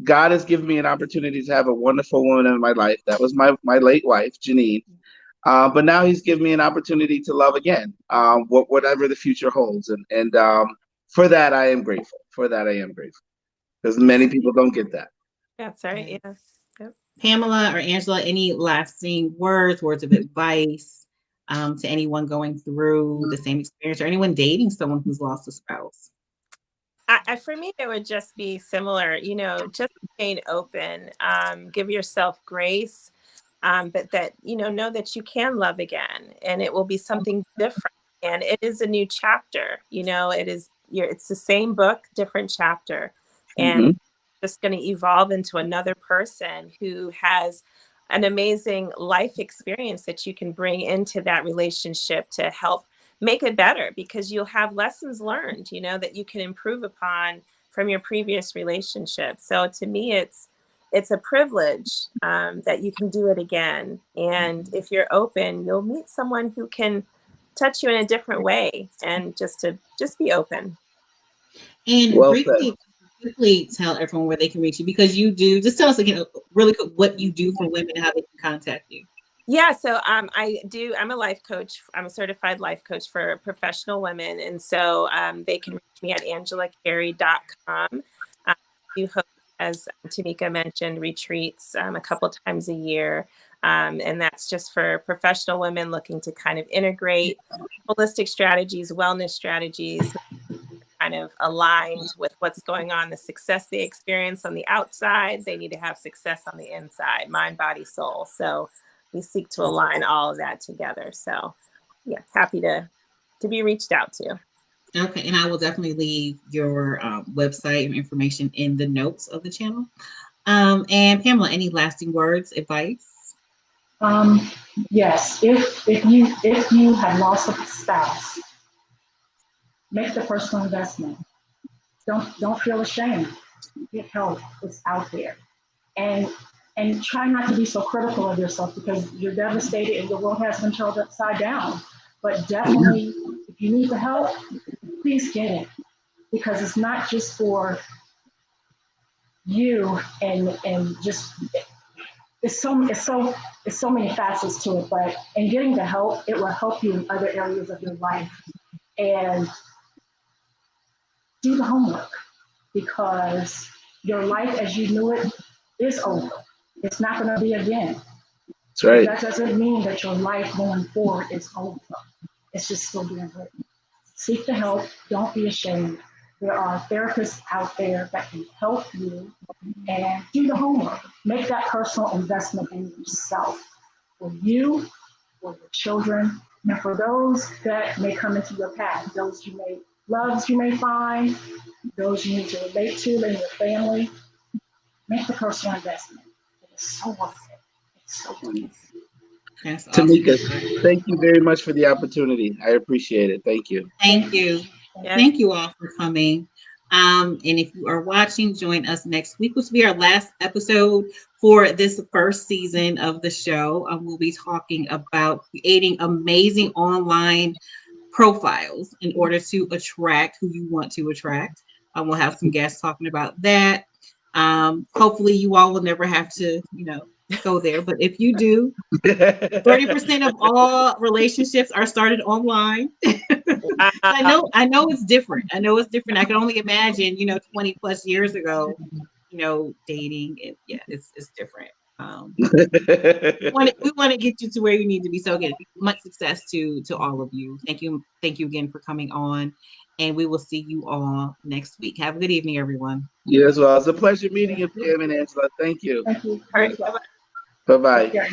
God has given me an opportunity to have a wonderful woman in my life. That was my late wife, Janine. But now he's given me an opportunity to love again, whatever the future holds. And for that, I am grateful. Because many people don't get that. That's right. Yeah. Yep. Pamela or Angela, any lasting words of advice to anyone going through the same experience or anyone dating someone who's lost a spouse? For me, it would just be similar, just staying open, give yourself grace, but that, know that you can love again and it will be something different. And it is a new chapter, it's the same book, different chapter. And just going to evolve into another person who has an amazing life experience that you can bring into that relationship to help make it better, because you'll have lessons learned, that you can improve upon from your previous relationship. So to me, it's a privilege that you can do it again. And if you're open, you'll meet someone who can touch you in a different way, and just be open. And briefly tell everyone where they can reach you, because you do. Just tell us again, really quick, what you do for women and how they can contact you. Yeah, so I'm a life coach. I'm a certified life coach for professional women. And so they can reach me at angelacarey.com. I do host, as Tamika mentioned, retreats a couple times a year. And that's just for professional women looking to kind of integrate holistic strategies, wellness strategies, kind of aligned with what's going on, the success they experience on the outside. They need to have success on the inside, mind, body, soul. So we seek to align all of that together. So yeah, happy to be reached out to. Okay, and I will definitely leave your website and information in the notes of the channel. And Pamela, any lasting words, advice? Yes, if you have lost a spouse, make the personal investment. Don't feel ashamed. Get help. It's out there. And try not to be so critical of yourself, because you're devastated and the world has been turned upside down. But definitely, if you need the help, please get it, because it's not just for you and just it's so many facets to it, but in getting the help, it will help you in other areas of your life. And do the homework, because your life as you knew it is over. It's not going to be again. That's right. That doesn't mean that your life going forward is over. It's just still being written. Seek the help. Don't be ashamed. There are therapists out there that can help you, and do the homework. Make that personal investment in yourself, for you, for your children, and for those that may come into your path, those loves you may find, those you need to relate to in your family. Make the personal investment. It is so worth it. It's so worth it. That's awesome. Tamika, thank you very much for the opportunity. I appreciate it. Thank you. Thank you. Yes. Thank you all for coming. And if you are watching, join us next week, which will be our last episode for this first season of the show. We'll be talking about creating amazing online profiles in order to attract who you want to attract. We'll have some guests talking about that. Hopefully you all will never have to, go there. But if you do, 30% of all relationships are started online. I know it's different. I can only imagine, 20 plus years ago, dating. And yeah, it's different. We want to get you to where you need to be. So again, much success to all of you. Thank you again for coming on, and we will see you all next week. Have a good evening, everyone. You as well. It's a pleasure meeting you, Pam and Angela. Thank you. Thank you. All right. Bye-bye. Bye-bye. Yeah.